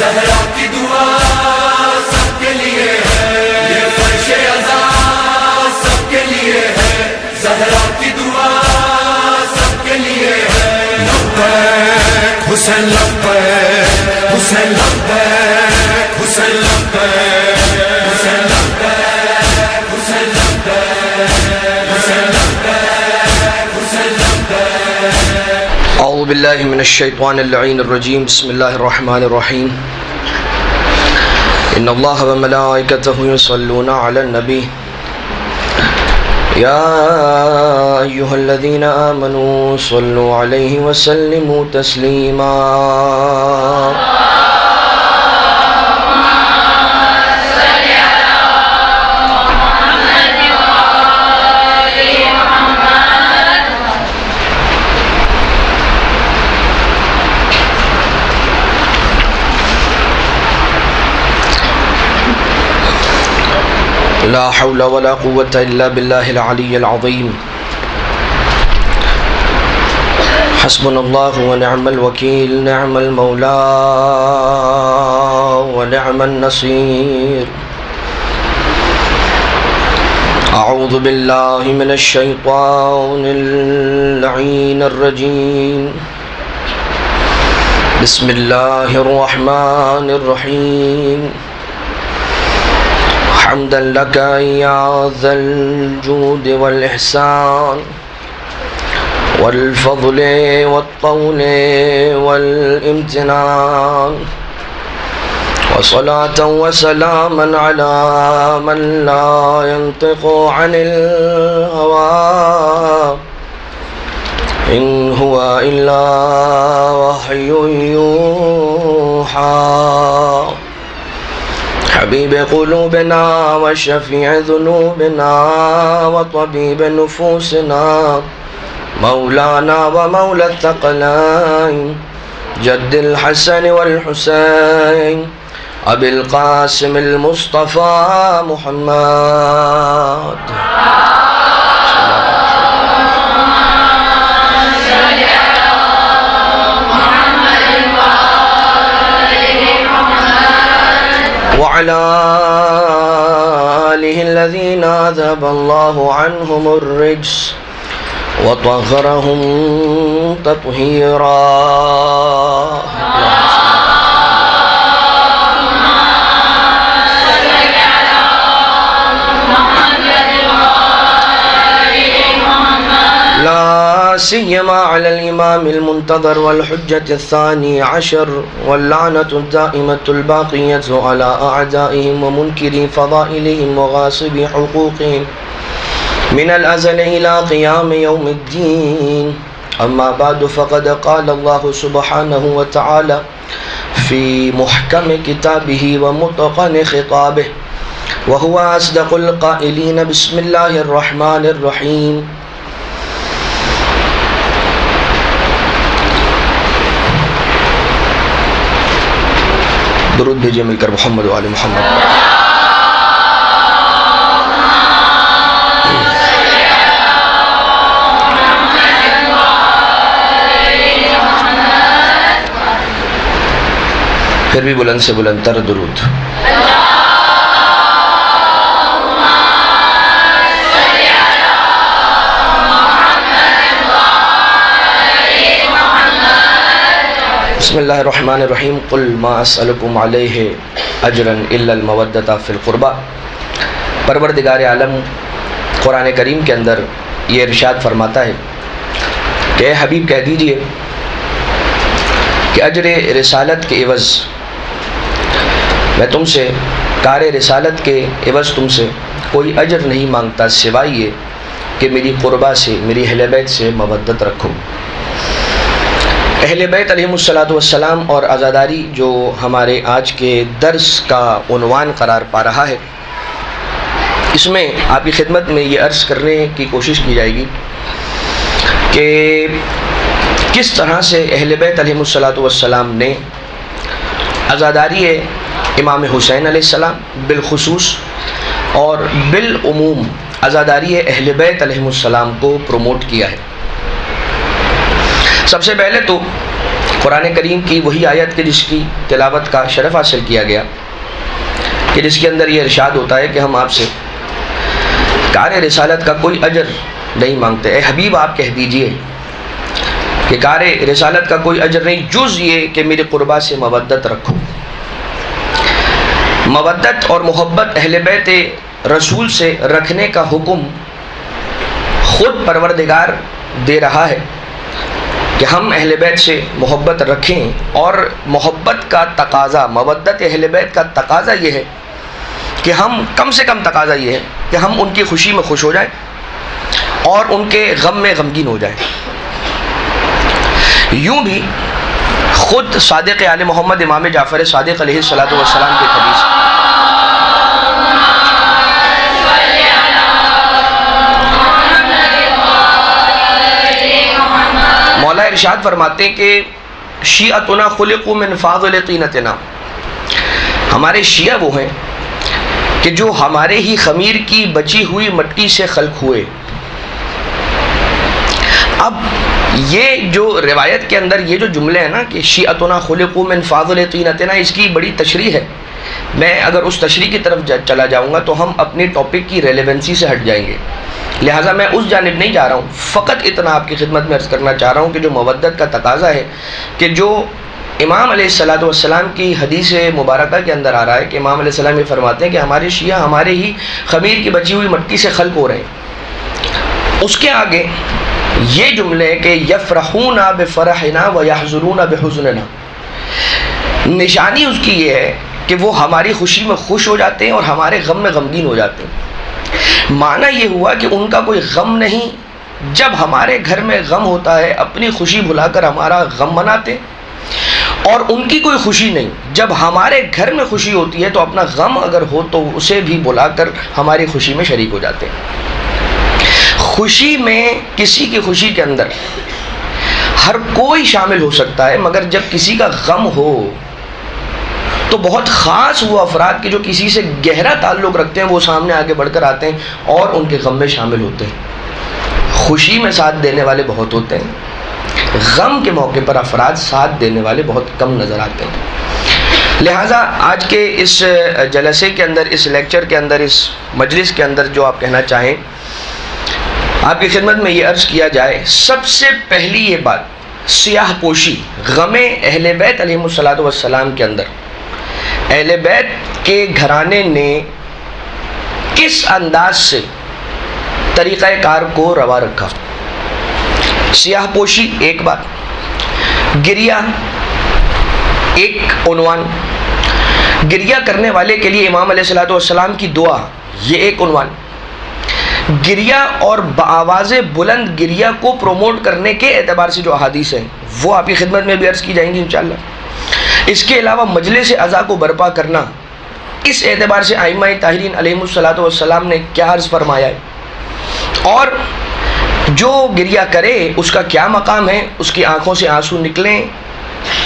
زہرا کی دعا سب کے لیے ہے، یہ فرش عزا سب کے لیے ہے، زہرا کی دعا سب کے لیے ہے۔ لبیک حسین لبیک حسین لبیک حسین لبیک حسین لبیک حسین لبیک حسین لبیک حسین لبیک۔ اعوذ باللہ من الشیطان اللعین الرجیم، بسم اللہ الرحمن الرحیم۔ ان اللہ وملائکتہ یصلون علی النبی یا ایہا الذین آمنوا صلوا علیہ وسلموا تسلیما۔ لا حول ولا قوة إلا بالله العلي العظيم۔ حسبنا الله ونعم الوكيل، نعم المولى ونعم النصير۔ أعوذ بالله من الشيطان اللعين الرجيم، بسم الله الرحمن الرحيم۔ حمدا لك يا ذا الجود والإحسان والفضل والطول والامتنان، وصلاة وسلاما على من لا ينطق عن الهوى إن هو إلا وحي يوحى، حبيب قلوبنا وشفيع ذنوبنا وطبيب نفوسنا، مولانا ومولى الثقلين، جد الحسن والحسين، أبي القاسم المصطفى محمد۔ وعلى آله الذين أذهب الله عنهم الرجس وطهرهم تطهيرا۔ لا سيما على الإمام المنتظر والحجة الثاني عشر، واللعنة الدائمة الباقية على أعدائهم ومنكري فضائلهم وغاصبي حقوقهم من الأزل إلى قيام يوم الدين، أما بعد، فقد قال الله سبحانه وتعالى في محكم كتابه ومتقن خطابه وهو أصدق القائلين، بسم الله الرحمن الرحيم۔ درود بھیجئے مل کر محمد و آل محمد۔ پھر بھی بلند سے بلند تر درود۔ بسم اللہ الرحمن الرحیم۔ قل ما اسألکم علیہ اجرا الا المودۃ فی القربى۔ پروردگار عالم قرآن کریم کے اندر یہ ارشاد فرماتا ہے کہ اے حبیب کہہ دیجئے کہ اجر رسالت کے عوض میں تم سے، کار رسالت کے عوض تم سے کوئی اجر نہیں مانگتا سوائے یہ کہ میری قربہ سے، میری اہل بیت سے مودت رکھو۔ اہل بیت علیہم السلام اور عزاداری جو ہمارے آج کے درس کا عنوان قرار پا رہا ہے، اس میں آپ کی خدمت میں یہ عرض کرنے کی کوشش کی جائے گی کہ کس طرح سے اہل بیت علیہم السلام نے عزاداری امام حسین علیہ السلام بالخصوص اور بالعموم عزاداری اہل بیت علیہم السلام کو پروموٹ کیا ہے۔ سب سے پہلے تو قرآن کریم کی وہی آیت کہ جس کی تلاوت کا شرف حاصل کیا گیا، کہ جس کے اندر یہ ارشاد ہوتا ہے کہ ہم آپ سے کار رسالت کا کوئی اجر نہیں مانگتے۔ اے حبیب آپ کہہ دیجئے کہ کار رسالت کا کوئی اجر نہیں جز یہ کہ میرے قربا سے مودت رکھو۔ مودت اور محبت اہل بیت رسول سے رکھنے کا حکم خود پروردگار دے رہا ہے کہ ہم اہل بیت سے محبت رکھیں، اور محبت کا تقاضا، مودت اہل بیت کا تقاضا یہ ہے کہ ہم کم سے کم تقاضا یہ ہے کہ ہم ان کی خوشی میں خوش ہو جائیں اور ان کے غم میں غمگین ہو جائیں۔ یوں بھی خود صادق آل محمد امام جعفر صادق علیہ السلام کی حدیث مولا ارشاد فرماتے ہیں کہ شیعتنا خلقوا من فاضل طینتنا، ہمارے شیعہ وہ ہیں کہ جو ہمارے ہی خمیر کی بچی ہوئی مٹی سے خلق ہوئے۔ اب یہ جو روایت کے اندر یہ جو جملے ہیں نا کہ شیعتنا خلقوا من فاضل طینتنا، اس کی بڑی تشریح ہے۔ میں اگر اس تشریح کی طرف چلا جاؤں گا تو ہم اپنی ٹاپک کی ریلیونسی سے ہٹ جائیں گے، لہٰذا میں اس جانب نہیں جا رہا ہوں۔ فقط اتنا آپ کی خدمت میں عرض کرنا چاہ رہا ہوں کہ جو مودت کا تقاضا ہے، کہ جو امام علیہ السلام کی حدیث مبارکہ کے اندر آ رہا ہے کہ امام علیہ السلام یہ فرماتے ہیں کہ ہمارے شیعہ ہمارے ہی خمیر کی بچی ہوئی مٹی سے خلق ہو رہے ہیں، اس کے آگے یہ جملے کہ یفرحون بفرحنا ویحزنون بحزننا، نشانی اس کی یہ ہے کہ وہ ہماری خوشی میں خوش ہو جاتے ہیں اور ہمارے غم میں غمگین ہو جاتے ہیں۔ معنی یہ ہوا کہ ان کا کوئی غم نہیں، جب ہمارے گھر میں غم ہوتا ہے اپنی خوشی بھلا کر ہمارا غم مناتے، اور ان کی کوئی خوشی نہیں، جب ہمارے گھر میں خوشی ہوتی ہے تو اپنا غم اگر ہو تو اسے بھی بلا کر ہماری خوشی میں شریک ہو جاتے ہیں۔ خوشی میں، کسی کی خوشی کے اندر ہر کوئی شامل ہو سکتا ہے، مگر جب کسی کا غم ہو تو بہت خاص وہ افراد کے جو کسی سے گہرا تعلق رکھتے ہیں وہ سامنے آگے بڑھ کر آتے ہیں اور ان کے غم میں شامل ہوتے ہیں۔ خوشی میں ساتھ دینے والے بہت ہوتے ہیں، غم کے موقع پر افراد ساتھ دینے والے بہت کم نظر آتے ہیں۔ لہٰذا آج کے اس جلسے کے اندر، اس لیکچر کے اندر، اس مجلس کے اندر جو آپ کہنا چاہیں، آپ کی خدمت میں یہ عرض کیا جائے، سب سے پہلی یہ بات سیاہ پوشی غم اہل بیت علیہ السلام کے اندر اہل بیت کے گھرانے نے کس انداز سے طریقہ کار کو روا رکھا۔ سیاہ پوشی ایک بات، گریہ ایک عنوان، گریہ کرنے والے کے لیے امام علیہ السلام کی دعا یہ ایک عنوان، گریہ اور بآواز بلند گریہ کو پروموٹ کرنے کے اعتبار سے جو احادیث ہیں وہ آپ کی خدمت میں بھی عرض کی جائیں گی انشاءاللہ۔ اس کے علاوہ مجلس عزا کو برپا کرنا، اس اعتبار سے ائمہ طاہرین علیہ السلام نے کیا عرض فرمایا ہے، اور جو گریہ کرے اس کا کیا مقام ہے، اس کی آنکھوں سے آنسو نکلیں،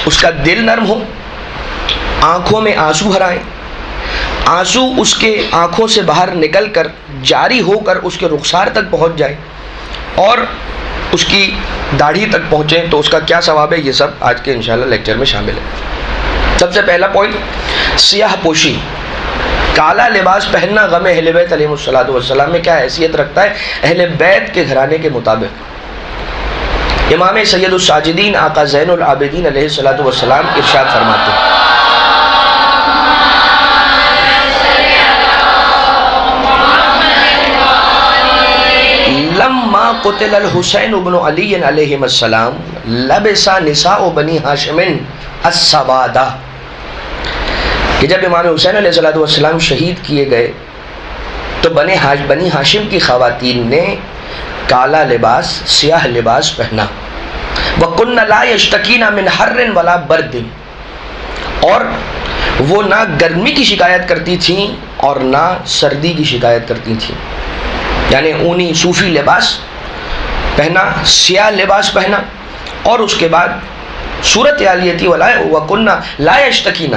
اس کا دل نرم ہو، آنکھوں میں آنسو بھرائیں، آنسو اس کے آنکھوں سے باہر نکل کر جاری ہو کر اس کے رخسار تک پہنچ جائے اور اس کی داڑھی تک پہنچیں، تو اس کا کیا ثواب ہے، یہ سب آج کے انشاءاللہ لیکچر میں شامل ہے۔ سب سے پہلا پوائنٹ، سیاہ پوشی، کالا لباس پہننا غم اہل بیت علیہ السلام میں کیا حیثیت رکھتا ہے اہل بیت کے گھرانے کے مطابق۔ امام سید الساجدین آقا زین العابدین علیہ السلام ارشاد فرماتے ہیں، لما قتل الحسین بن علی علیہ السلام لبس نساء بنی ہاشم السوادہ، کہ جب امام حسین علیہ السلام شہید کیے گئے تو بنی ہاشم کی خواتین نے کالا لباس، سیاہ لباس پہنا۔ وَقُنَّ لَا يَشْتَكِينَ مِنْ حَرٍّ وَلَا بَرْدٍ، اور وہ نہ گرمی کی شکایت کرتی تھیں اور نہ سردی کی شکایت کرتی تھیں، یعنی اونی صوفی لباس پہنا، سیاہ لباس پہنا، اور اس کے بعد صورت حال یہ تھی وَقُنَّ لَا يَشْتَكِينَ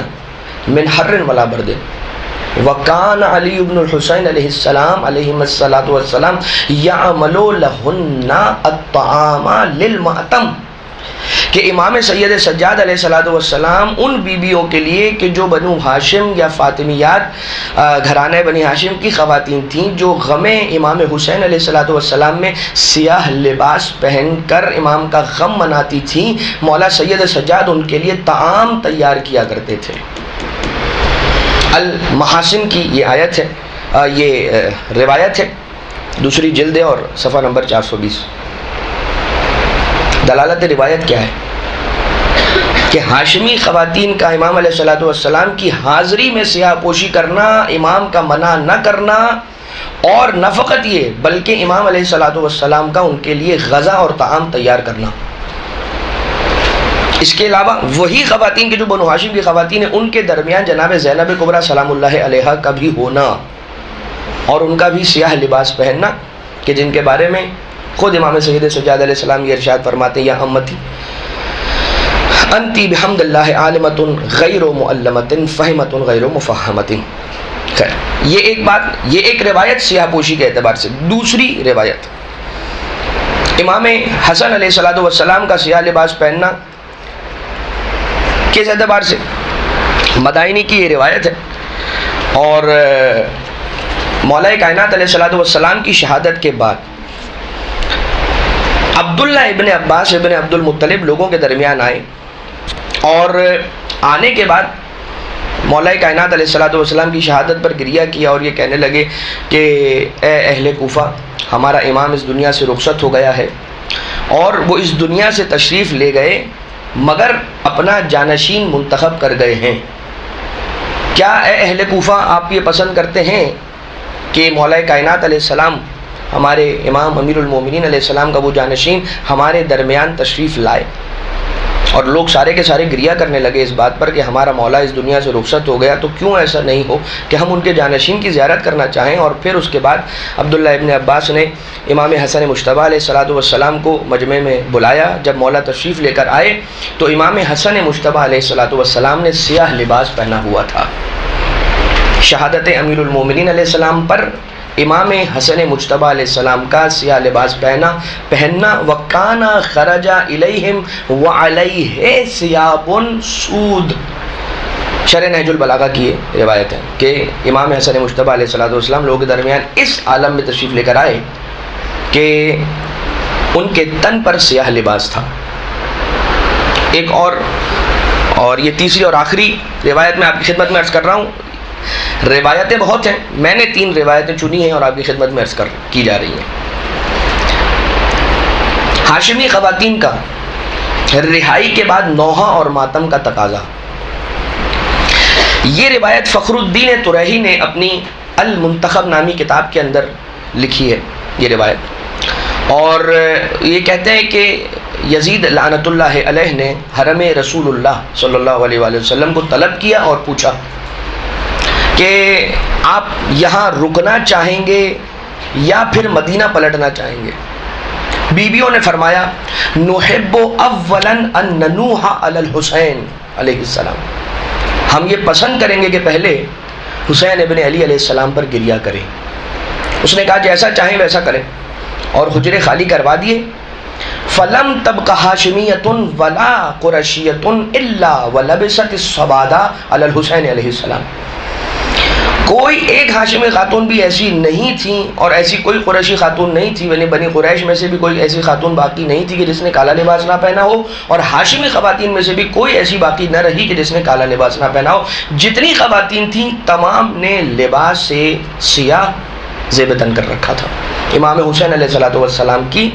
من حر ولا برد، وکان علی بن الحسین علیہ السلام علیہ السلام یعمل لہن الطعام للمعتم، کہ امام سید سجاد علیہ السلام ان بیویوں کے لیے کہ جو بنو ہاشم یا فاطمیات گھرانہ بنی ہاشم کی خواتین تھیں، جو غم امام حسین علیہ السلام میں سیاہ لباس پہن کر امام کا غم مناتی تھیں، مولا سید سجاد ان کے لیے طعام تیار کیا کرتے تھے۔ المحاسن کی یہ آیت ہے، یہ روایت ہے، دوسری جلد ہے اور صفحہ نمبر 420۔ دلالت روایت کیا ہے کہ ہاشمی خواتین کا امام علیہ السلام کی حاضری میں سیاہ پوشی کرنا، امام کا منع نہ کرنا، اور نہ فقط یہ بلکہ امام علیہ السلام کا ان کے لیے غذا اور طعام تیار کرنا۔ اس کے علاوہ وہی خواتین کے جو بنو ہاشم کی خواتین ہیں، ان کے درمیان جناب زینب کبریٰ سلام اللہ علیہا کا بھی ہونا اور ان کا بھی سیاہ لباس پہننا، کہ جن کے بارے میں خود امام سید سجاد علیہ السلام یہ ارشاد فرماتے ہیں، یا امتی انتی بحمد اللہ عالمۃ غیر معلمۃ فہمۃ غیر مفہمۃ۔ خیر، یہ ایک بات، یہ ایک روایت سیاہ پوشی کے اعتبار سے۔ دوسری روایت امام حسن علیہ السلام کا سیاہ لباس پہننا کس اعتبار سے؟ مدائنی کی یہ روایت ہے، اور مولا کائنات علیہ السلام کی شہادت کے بعد عبداللہ ابن عباس ابن عبد المطلب لوگوں کے درمیان آئے، اور آنے کے بعد مولا کائنات علیہ السلام کی شہادت پر گریہ کیا اور یہ کہنے لگے کہ اے اہل کوفہ، ہمارا امام اس دنیا سے رخصت ہو گیا ہے، اور وہ اس دنیا سے تشریف لے گئے مگر اپنا جانشین منتخب کر گئے ہیں۔ کیا اے اہل کوفہ آپ یہ پسند کرتے ہیں کہ مولا کائنات علیہ السلام، ہمارے امام امیر المومنین علیہ السلام کا وہ جانشین ہمارے درمیان تشریف لائے؟ اور لوگ سارے کے سارے گریہ کرنے لگے اس بات پر کہ ہمارا مولا اس دنیا سے رخصت ہو گیا، تو کیوں ایسا نہیں ہو کہ ہم ان کے جانشین کی زیارت کرنا چاہیں۔ اور پھر اس کے بعد عبداللہ ابن عباس نے امام حسن مجتبیٰ علیہ السلام کو مجمع میں بلایا۔ جب مولا تشریف لے کر آئے تو امام حسن مجتبیٰ علیہ السلام نے سیاہ لباس پہنا ہوا تھا۔ شہادت امیر المومنین علیہ السلام پر امام حسن مجتبیٰ علیہ السلام کا سیاہ لباس پہننا وَكَانَ خَرَجَ إِلَيْهِمْ وَعَلَيْهِ ثِيَابٌ سُودٌ۔ شرح نہج البلاغہ کی یہ روایت ہے کہ امام حسن مجتبیٰ علیہ السلام لوگوں کے درمیان اس عالم میں تشریف لے کر آئے کہ ان کے تن پر سیاہ لباس تھا۔ ایک اور یہ تیسری اور آخری روایت میں آپ کی خدمت میں عرض کر رہا ہوں۔ روایتیں بہت ہیں، میں نے 3 روایتیں چنی ہیں اور آپ کی خدمت میں عرض کی جا رہی ہیں۔ ہاشمی خواتین کا رہائی کے بعد نوحہ اور ماتم کا تقاضا، یہ روایت فخر الدین طریحی نے اپنی المنتخب نامی کتاب کے اندر لکھی ہے یہ روایت، اور یہ کہتے ہیں کہ یزید لعنت اللہ علیہ نے حرم رسول اللہ صلی اللہ علیہ وآلہ وسلم کو طلب کیا اور پوچھا کہ آپ یہاں رکنا چاہیں گے یا پھر مدینہ پلٹنا چاہیں گے؟ بیویوں نے فرمایا نحب اولا ان ننوح علی الحسین علیہ السلام، ہم یہ پسند کریں گے کہ پہلے حسین ابن علی علیہ السلام پر گریہ کریں۔ اس نے کہا جیسا چاہیں ویسا کریں، اور حجرے خالی کروا دیے۔ فلم تبق ہاشمیۃ ولا قریشیۃ الا ولبست الصبادہ علی الحسین علیہ السلام، کوئی ایک ہاشمی خاتون بھی ایسی نہیں تھی اور ایسی کوئی قریشی خاتون نہیں تھی، یعنی بنی قریش میں سے بھی کوئی ایسی خاتون باقی نہیں تھی کہ جس نے کالا لباس نہ پہنا ہو، اور ہاشمی خواتین میں سے بھی کوئی ایسی باقی نہ رہی کہ جس نے کالا لباس نہ پہنا ہو۔ جتنی خواتین تھیں تمام نے لباس سے سیاہ زیب تن کر رکھا تھا، امام حسین علیہ السلام کی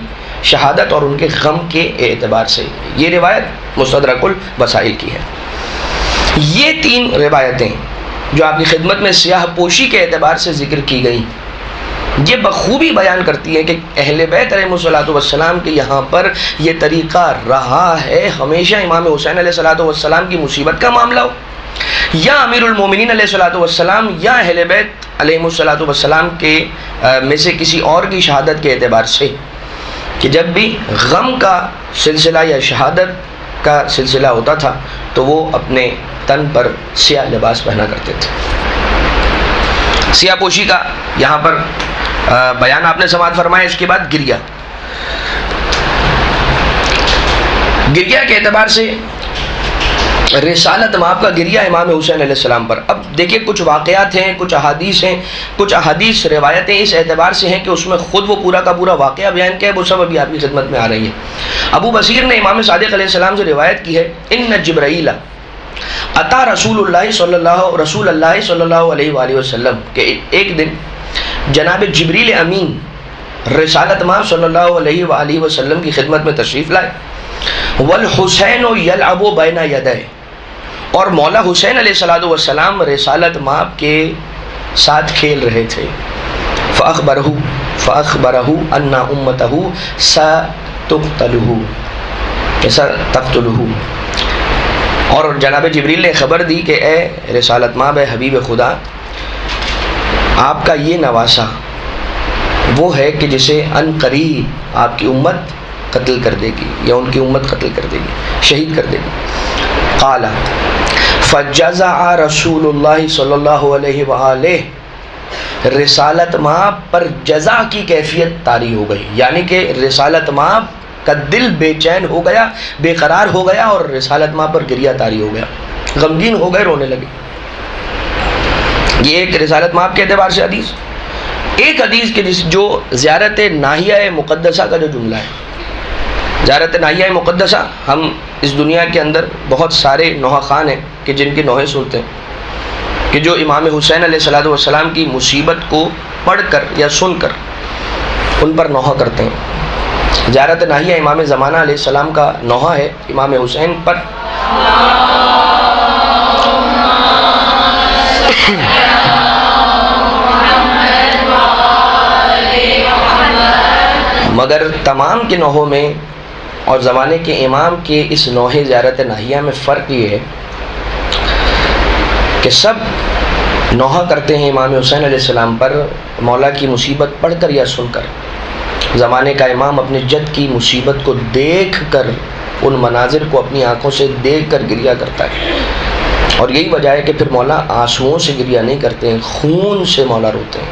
شہادت اور ان کے غم کے اعتبار سے۔ یہ روایت مستدرک الوسائل کی ہے۔ یہ 3 روایتیں جو آپ کی خدمت میں سیاہ پوشی کے اعتبار سے ذکر کی گئیں، یہ بخوبی بیان کرتی ہیں کہ اہل بیت علیہ السلام کے یہاں پر یہ طریقہ رہا ہے ہمیشہ، امام حسین علیہ السلام کی مصیبت کا معاملہ ہو یا امیر المومنین علیہ السلام یا اہل بیت علیہ السلام کے میں سے کسی اور کی شہادت کے اعتبار سے، کہ جب بھی غم کا سلسلہ یا شہادت کا سلسلہ ہوتا تھا تو وہ اپنے تن پر سیاہ لباس پہنا کرتے تھے۔ سیاہ پوشی کا یہاں پر بیان آپ نے سماعت فرمایا۔ اس کے بعد گریہ، گریہ کے اعتبار سے رسالت مآب کا گریہ امام حسین علیہ السلام پر. اب دیکھیں کچھ واقعات ہیں، کچھ احادیث ہیں، کچھ احادیث روایتیں اس اعتبار سے ہیں کہ اس میں خود وہ پورا کا پورا واقعہ بیان کیا ہے، وہ سب ابھی آپ کی خدمت میں آ رہی ہے. ابو بصیر نے امام صادق علیہ السلام سے روایت کی ہے، ان جبرائیل اتا رسول اللہ صلی اللہ علیہ وآلہ وسلم، کہ ایک دن جناب جبریل امین رسالت مآب صلی اللہ علیہ وآلہ وسلم کی خدمت میں تشریف لائے. والحسین یلعب بین یدیہ، اور مولا حسین علیہ السلام رسالت مآب کے ساتھ کھیل رہے تھے. فأخبرہ ان امتہ ستقتلہ، اور جناب جبریل نے خبر دی کہ اے رسالت مآب، اے حبیب خدا، آپ کا یہ نواسہ وہ ہے کہ جسے ان قریب آپ کی امت قتل کر دے گی، یا ان کی امت قتل کر دے گی، شہید کر دے گی. قال فجزع رسول اللہ صلی اللہ علیہ وآلہ، رسالت مآب پر جزع کی کیفیت طاری ہو گئی، یعنی کہ رسالت مآب کا دل بے چین ہو گیا، بے قرار ہو گیا، اور رسالت مآب پر گریہ طاری ہو گیا، غمگین ہو گئے، رونے لگے. یہ ایک رسالت مآب کے اعتبار سے حدیث. ایک حدیث کے جو زیارت ناحیہ مقدسہ کا جو جملہ ہے، زیارت ناحیہ مقدسہ، ہم اس دنیا کے اندر بہت سارے نوحہ خان ہیں کہ جن کی نوحے سنتے ہیں، کہ جو امام حسین علیہ السلام کی مصیبت کو پڑھ کر یا سن کر ان پر نوحہ کرتے ہیں. زیارت ناحیہ امام زمانہ علیہ السلام کا نوحہ ہے امام حسین پر. مگر تمام کے نوحوں میں اور زمانے کے امام کے اس نوحے زیارت ناحیہ میں فرق یہ ہے کہ سب نوحہ کرتے ہیں امام حسین علیہ السلام پر مولا کی مصیبت پڑھ کر یا سن کر. زمانے کا امام اپنے جد کی مصیبت کو دیکھ کر، ان مناظر کو اپنی آنکھوں سے دیکھ کر گریہ کرتا ہے، اور یہی وجہ ہے کہ پھر مولا آنسوؤں سے گریہ نہیں کرتے ہیں، خون سے مولا روتے ہیں.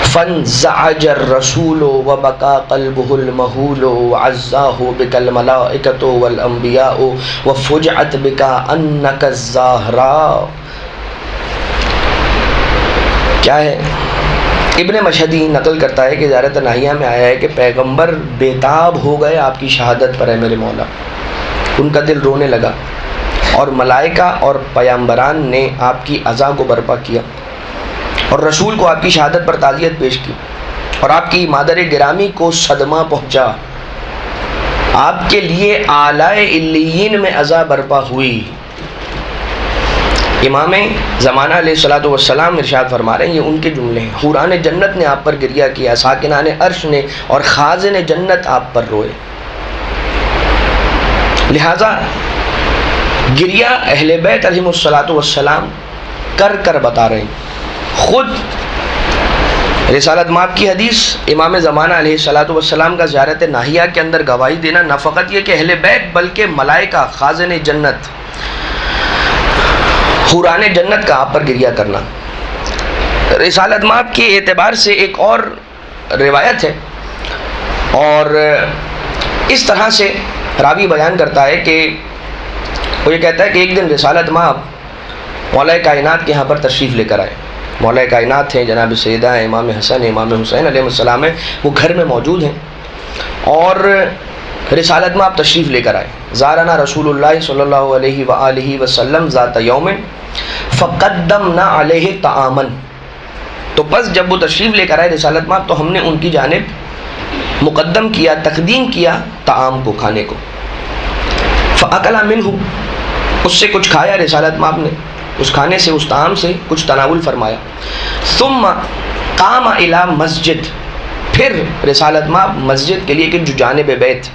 فانزعج الرسول وبكى قلبه المهول وعزاه بك الملائكة والأنبياء وفجعت بك أنك الزهراء. کیا ہے؟ ابن مشہدی نقل کرتا ہے کہ زیارت ناحیہ میں آیا ہے کہ پیغمبر بیتاب ہو گئے آپ کی شہادت پر، ہے میرے مولا. ان کا دل رونے لگا، اور ملائکہ اور پیامبران نے آپ کی عزا کو برپا کیا، اور رسول کو آپ کی شہادت پر تعزیت پیش کی، اور آپ کی مادر گرامی کو صدمہ پہنچا. آپ کے لیے اعلی علیین میں عزا برپا ہوئی. امام زمانہ علیہ السلام ارشاد فرما رہے ہیں، یہ ان کے جملے ہیں. حوران جنت نے آپ پر گریہ کیا، ساکنان عرش نے اور خازن جنت آپ پر روئے. لہذا گریہ اہل بیت علیہم السلام کر کر بتا رہے ہیں. خود رسالت مآب کی حدیث امام زمانہ علیہ السلام کا زیارت ناحیہ کے اندر گواہی دینا، نہ فقط یہ کہ اہل بیت بلکہ ملائکہ، خازن جنت، حوران جنت کا آپ پر گریہ کرنا. رسالت مآب کے اعتبار سے ایک اور روایت ہے، اور اس طرح سے راوی بیان کرتا ہے کہ وہ یہ کہتا ہے کہ ایک دن رسالت مآب مولا کائنات کے یہاں پر تشریف لے کر آئے. مولا کائنات ہیں جناب سیدہ امام حسن امام حسین علیہ السلام ہیں، وہ گھر میں موجود ہیں، اور رسالت مآب تشریف لے کر آئے. زارنا رسول اللہ صلی اللہ علیہ وآلہ وسلم ذات یوم فقدمنا علیہ طعاما. تو پس جب وہ تشریف لے کر آئے رسالت مآب، تو ہم نے ان کی جانب مقدم کیا، تقدیم کیا طعام کو، کھانے کو. فاکل منہ، اس سے کچھ کھایا رسالت مآب نے، اس کھانے سے، اس طعام سے کچھ تناول فرمایا. ثم قام الی مسجد، پھر رسالت مآب مسجد کے لیے کہ جو جانب بیت،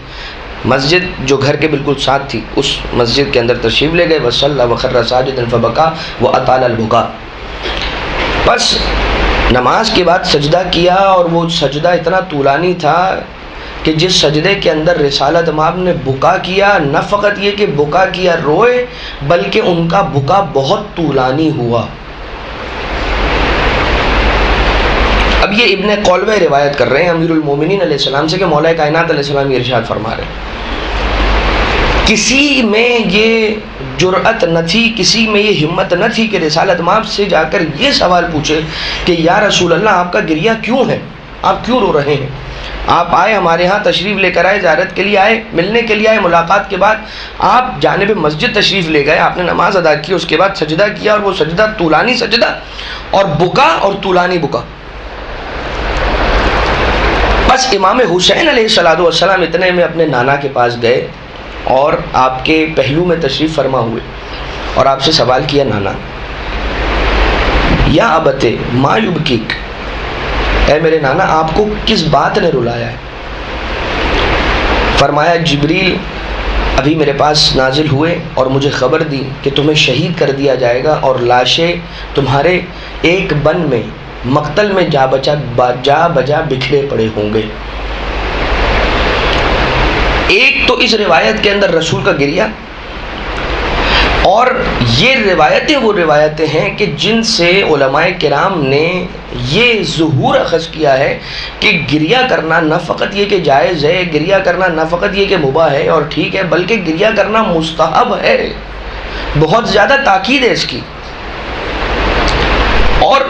مسجد جو گھر کے بالکل ساتھ تھی، اس مسجد کے اندر تشریف لے گئے. وصلی وخر ساجدا فبکا واطال البکا. بس نماز کے بعد سجدہ کیا، اور وہ سجدہ اتنا طولانی تھا کہ جس سجدے کے اندر رسالت مآب نے بکا کیا، نہ فقط یہ کہ بکا کیا روئے، بلکہ ان کا بکا بہت طولانی ہوا. اب یہ ابن قولوہ روایت کر رہے ہیں امیر المومنین علیہ السلام سے کہ مولا کائنات علیہ السلام یہ ارشاد فرما رہے ہیں کسی میں یہ جرأت نہ تھی، کسی میں یہ ہمت نہ تھی کہ رسالت مآب سے جا کر یہ سوال پوچھے کہ یا رسول اللہ آپ کا گریہ کیوں ہے، آپ کیوں رو رہے ہیں؟ آپ آئے ہمارے ہاں، تشریف لے کر آئے، زیارت کے لیے آئے، ملنے کے لیے آئے، ملاقات کے بعد آپ جانب مسجد تشریف لے گئے، آپ نے نماز ادا کی، اس کے بعد سجدہ کیا، اور وہ سجدہ طولانی سجدہ اور بکا اور طولانی بکا۔ بس امام حسین علیہ السلام اتنے میں اپنے نانا کے پاس گئے اور آپ کے پہلو میں تشریف فرما ہوئے اور آپ سے سوال کیا، نانا یا ابت ما یبکیک، اے میرے نانا آپ کو کس بات نے رلایا ہے؟ فرمایا جبریل ابھی میرے پاس نازل ہوئے اور مجھے خبر دی کہ تمہیں شہید کر دیا جائے گا اور لاشیں تمہارے ایک بن میں مقتل میں جا بجا بکھرے پڑے ہوں گے۔ ایک تو اس روایت کے اندر رسول کا گریہ، اور یہ روایتیں وہ روایتیں ہیں کہ جن سے علماء کرام نے یہ ظہور اخذ کیا ہے کہ گریہ کرنا نہ فقط یہ کہ جائز ہے، گریہ کرنا نہ فقط یہ کہ مباح ہے اور ٹھیک ہے، بلکہ گریہ کرنا مستحب ہے، بہت زیادہ تاکید ہے اس کی۔ اور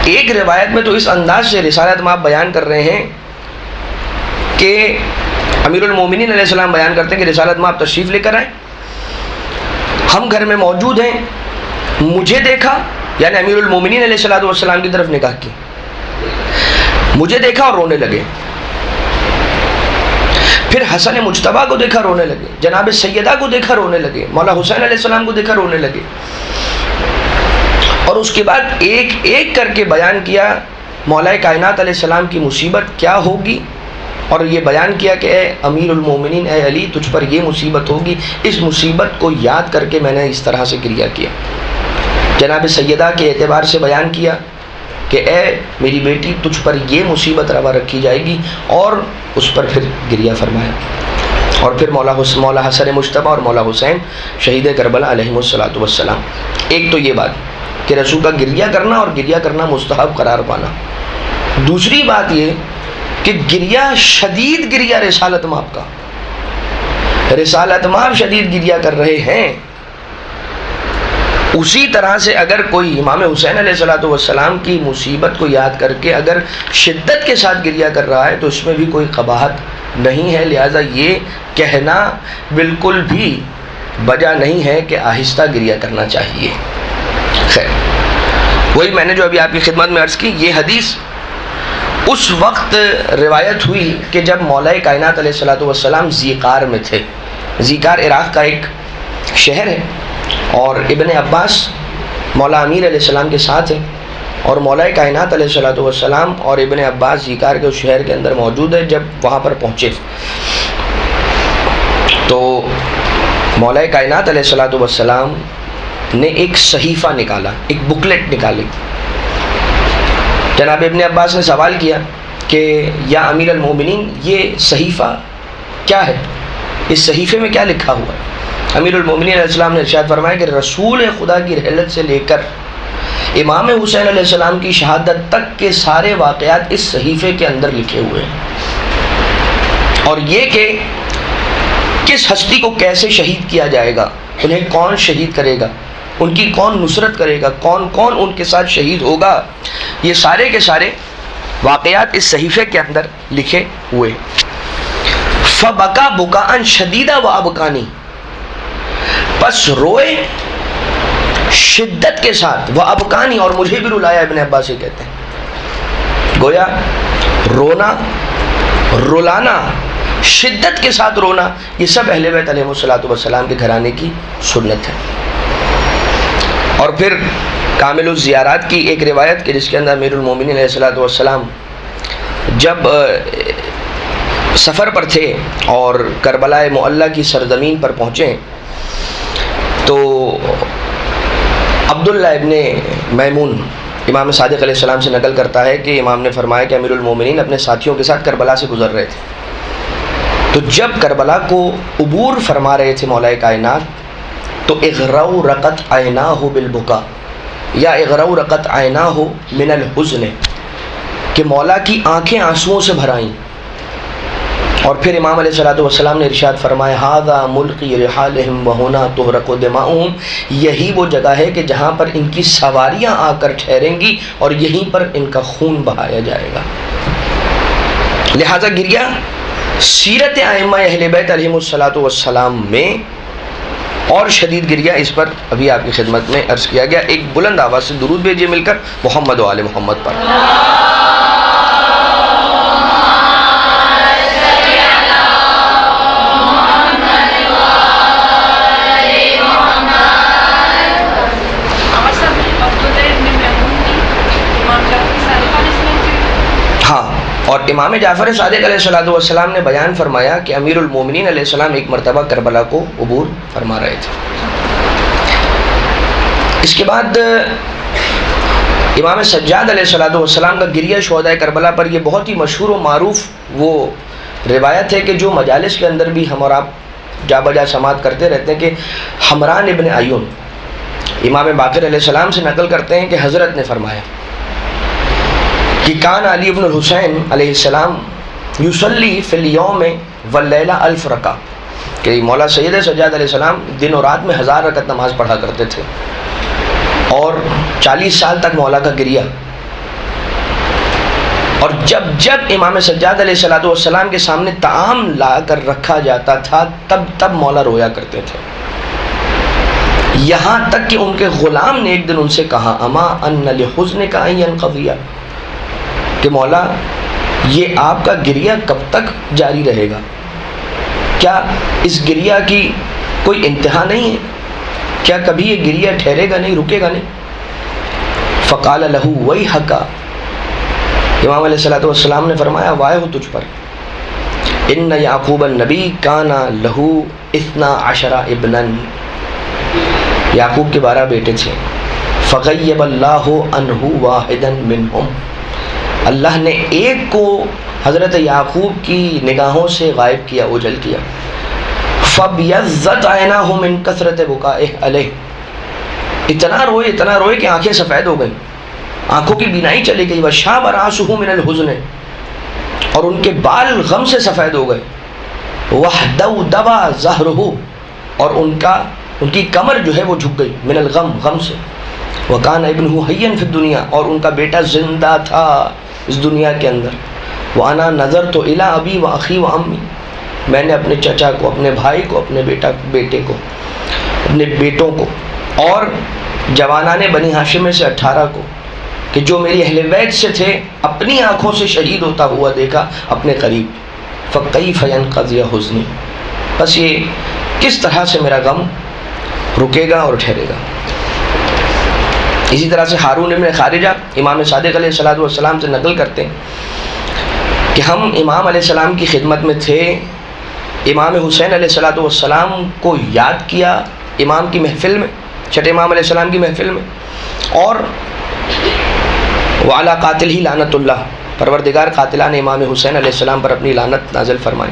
ایک روایت میں تو اس انداز سے رسالت مآب بیان کر رہے ہیں کہ امیر المومنین علیہ السلام بیان کرتے ہیں کہ رسالت مآب تشریف لے کر آئے، ہم گھر میں موجود ہیں، مجھے دیکھا، یعنی امیر المومنین علیہ السلام کی طرف نگاہ کی، مجھے دیکھا اور رونے لگے، پھر حسن مجتبیٰ کو دیکھا رونے لگے، جناب سیدہ کو دیکھا رونے لگے، مولا حسین علیہ السلام کو دیکھا رونے لگے، اور اس کے بعد ایک ایک کر کے بیان کیا مولا کائنات علیہ السلام کی مصیبت کیا ہوگی، اور یہ بیان کیا کہ اے امیر المومنین، اے علی، تجھ پر یہ مصیبت ہوگی، اس مصیبت کو یاد کر کے میں نے اس طرح سے گریہ کیا۔ جناب سیدہ کے اعتبار سے بیان کیا کہ اے میری بیٹی، تجھ پر یہ مصیبت روا رکھی جائے گی، اور اس پر پھر گریہ فرمایا۔ اور پھر مولا حسن مجتبیٰ اور مولا حسین شہید کربلا علیہم السلام۔ ایک تو یہ بات کہ رسول کا گریہ کرنا اور گریہ کرنا مستحب قرار پانا۔ دوسری بات یہ کہ گریہ، شدید گریہ رسالت مآب کا، رسالت مآب شدید گریہ کر رہے ہیں، اسی طرح سے اگر کوئی امام حسین علیہ السلام کی مصیبت کو یاد کر کے اگر شدت کے ساتھ گریہ کر رہا ہے تو اس میں بھی کوئی قباحت نہیں ہے، لہذا یہ کہنا بالکل بھی بجا نہیں ہے کہ آہستہ گریہ کرنا چاہیے۔ خیر، وہی میں نے جو ابھی آپ کی خدمت میں عرض کی، یہ حدیث اس وقت روایت ہوئی کہ جب مولا کائنات علیہ السلام زیقار میں تھے۔ زیقار عراق کا ایک شہر ہے، اور ابن عباس مولا امیر علیہ السلام کے ساتھ ہیں، اور مولا کائنات علیہ السلام اور ابن عباس زیقار کے اس شہر کے اندر موجود ہے۔ جب وہاں پر پہنچے تو مولا کائنات علیہ السلام نے ایک صحیفہ نکالا، ایک بکلیٹ نکالی۔ جناب ابن عباس نے سوال کیا کہ یا امیر المومنین، یہ صحیفہ کیا ہے؟ اس صحیفے میں کیا لکھا ہوا ہے؟ امیر المومنین علیہ السلام نے ارشاد فرمایا کہ رسول خدا کی رحلت سے لے کر امام حسین علیہ السلام کی شہادت تک کے سارے واقعات اس صحیفے کے اندر لکھے ہوئے ہیں، اور یہ کہ کس ہستی کو کیسے شہید کیا جائے گا، انہیں کون شہید کرے گا، ان کی کون نصرت کرے گا، کون کون ان کے ساتھ شہید ہوگا، یہ سارے کے سارے واقعات اس صحیفے کے اندر لکھے ہوئے۔ فبکا بکاء شدیدا وابکانی، پس روئے شدت کے ساتھ، وابکانی، اور مجھے بھی رلایا۔ ابن عباس یہ کہتے ہیں گویا رونا، رلانا، شدت کے ساتھ رونا، یہ سب اہل بیت علیہ السلام کے گھرانے کی سنت ہے۔ اور پھر کامل الزیارات کی ایک روایت کہ جس کے اندر امیر المومنین علیہ السلام جب سفر پر تھے اور کربلا معلی کی سرزمین پر پہنچے تو عبداللہ ابن میمون امام صادق علیہ السلام سے نقل کرتا ہے کہ امام نے فرمایا کہ امیر المومنین اپنے ساتھیوں کے ساتھ کربلا سے گزر رہے تھے، تو جب کربلا کو عبور فرما رہے تھے مولا کائنات تو اغروا رقت عیناہ بالبکا، یا اغروا رقت عیناہ من الحزن، کہ مولا کی آنکھیں آنسوؤں سے بھر آئیں، اور پھر امام علیہ الصلوۃ والسلام نے ارشاد فرمایا ھذا ملقی رحالہم وہنا تحرق دماؤہم، یہی وہ جگہ ہے کہ جہاں پر ان کی سواریاں آ کر ٹھہریں گی اور یہیں پر ان کا خون بہایا جائے گا۔ لہذا گریہ سیرت ائمہ اہل بیت علیہم الصلوۃ والسلام میں اور شدید گریہ، اس پر ابھی آپ کی خدمت میں عرض کیا گیا۔ ایک بلند آواز سے درود بھیجیے مل کر محمد و آل محمد پر۔ ہاں، اور امام جعفر صادق علیہ السلام نے بیان فرمایا کہ امیر المومنین علیہ السلام ایک مرتبہ کربلا کو عبور فرما رہے تھے۔ اس کے بعد امام سجاد علیہ السلام کا گریہ شہداء کربلا پر یہ بہت ہی مشہور و معروف وہ روایت ہے کہ جو مجالس کے اندر بھی ہم اور آپ جا بجا سماعت کرتے رہتے ہیں کہ حمران ابن عیون امام باقر علیہ السلام سے نقل کرتے ہیں کہ حضرت نے فرمایا کہ کان علی ابن الحسین علیہ السلام یصلی فی الیوم واللیلہ 1000 رکعہ، کہ مولا سید سجاد علیہ السلام دن و رات میں 1000 رکعت نماز پڑھا کرتے تھے، اور 40 سال تک مولا کا گریہ۔ اور جب جب امام سجاد علیہ السلام کے سامنے طعام لا کر رکھا جاتا تھا تب مولا رویا کرتے تھے، یہاں تک کہ ان کے غلام نے ایک دن ان سے کہا اما ان لحزنک ان ينقضی، کہ مولا یہ آپ کا گریہ کب تک جاری رہے گا؟ کیا اس گریہ کی کوئی انتہا نہیں ہے؟ کیا کبھی یہ گریہ ٹھہرے گا نہیں، رکے گا نہیں؟ فقال لہ ویحک، امام علیہ السلام نے فرمایا وائے ہو تجھ پر، ان یعقوب النبی کان لہ 12 ابنا، یعقوب کے 12 بیٹے تھے، فغیب اللہ عنہ واحدا منہم، اللہ نے ایک کو حضرت یعقوب کی نگاہوں سے غائب کیا، اوجھل کیا، فَبْيَضَّتْ عَيْنَاهُ مِنْ كَثْرَةِ بُكَائِهِ عَلَيْهِ، اتنا روئے کہ آنکھیں سفید ہو گئیں، آنکھوں کی بینائی چلی گئی، وَشَابَ رَأْسُهُ مِنَ الْحُزْنِ، اور ان کے بال غم سے سفید ہو گئے، وَاحْتَوْدَبَ ظَهْرُهُ، اور ان کی کمر جو ہے وہ جھک گئی، من الغم، غم سے، وَكَانَ ابْنُهُ حَيًّا فِي الدُّنْيَا، اور ان کا بیٹا زندہ تھا اس دنیا کے اندر، وَأَنَا نَظَرْتُ إِلَىٰ أَبِي وَأَخِي وَأَمِّي، میں نے اپنے چچا کو، اپنے بھائی کو، اپنے بیٹے کو، اپنے بیٹوں کو، اور جوانان بنی ہاشم میں سے 18 کو، کہ جو میری اہل بیت سے تھے، اپنی آنکھوں سے شہید ہوتا ہوا دیکھا اپنے قریب، فَكَيْفَ يَنْقَضِيَ حُزْنِي، بس یہ کس طرح سے میرا غم رکے گا اور ٹھہرے گا۔ اسی طرح سے ہارون ابن خارجہ امام صادق علیہ السلام سے نقل کرتے ہیں کہ ہم امام علیہ السلام کی خدمت میں تھے، امام حسین علیہ السلام کو یاد کیا امام کی محفل میں، چھٹے امام علیہ السلام کی محفل میں، اور وعلی قاتلہ لعنت اللہ، پروردگار قاتلان امام حسین علیہ السلام پر اپنی لعنت نازل فرمائے،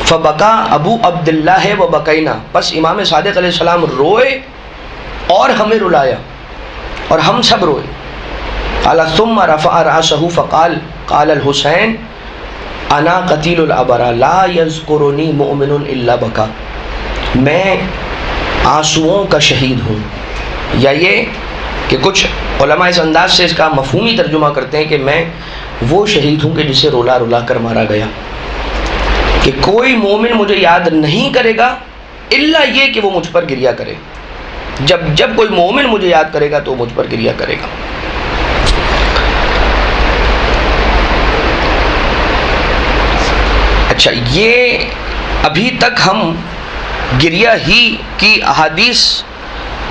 فبکا ابو عبداللہ وبکینا، بس امام صادق علیہ السلام روئے اور ہمیں رلایا اور ہم سب روئے، قال ثم رفع رأسہ فقال قال الحسین انا قتیل الابرا لا یذکرنی مؤمن الا بکا، میں آنسوؤں کا شہید ہوں، یا یہ کہ کچھ علماء اس انداز سے اس کا مفہومی ترجمہ کرتے ہیں کہ میں وہ شہید ہوں کہ جسے رولا رولا کر مارا گیا، کہ کوئی مومن مجھے یاد نہیں کرے گا الا یہ کہ وہ مجھ پر گریہ کرے، جب کوئی مومن مجھے یاد کرے گا تو وہ مجھ پر گریہ کرے گا۔ اچھا، یہ ابھی تک ہم گریہ ہی کی احادیث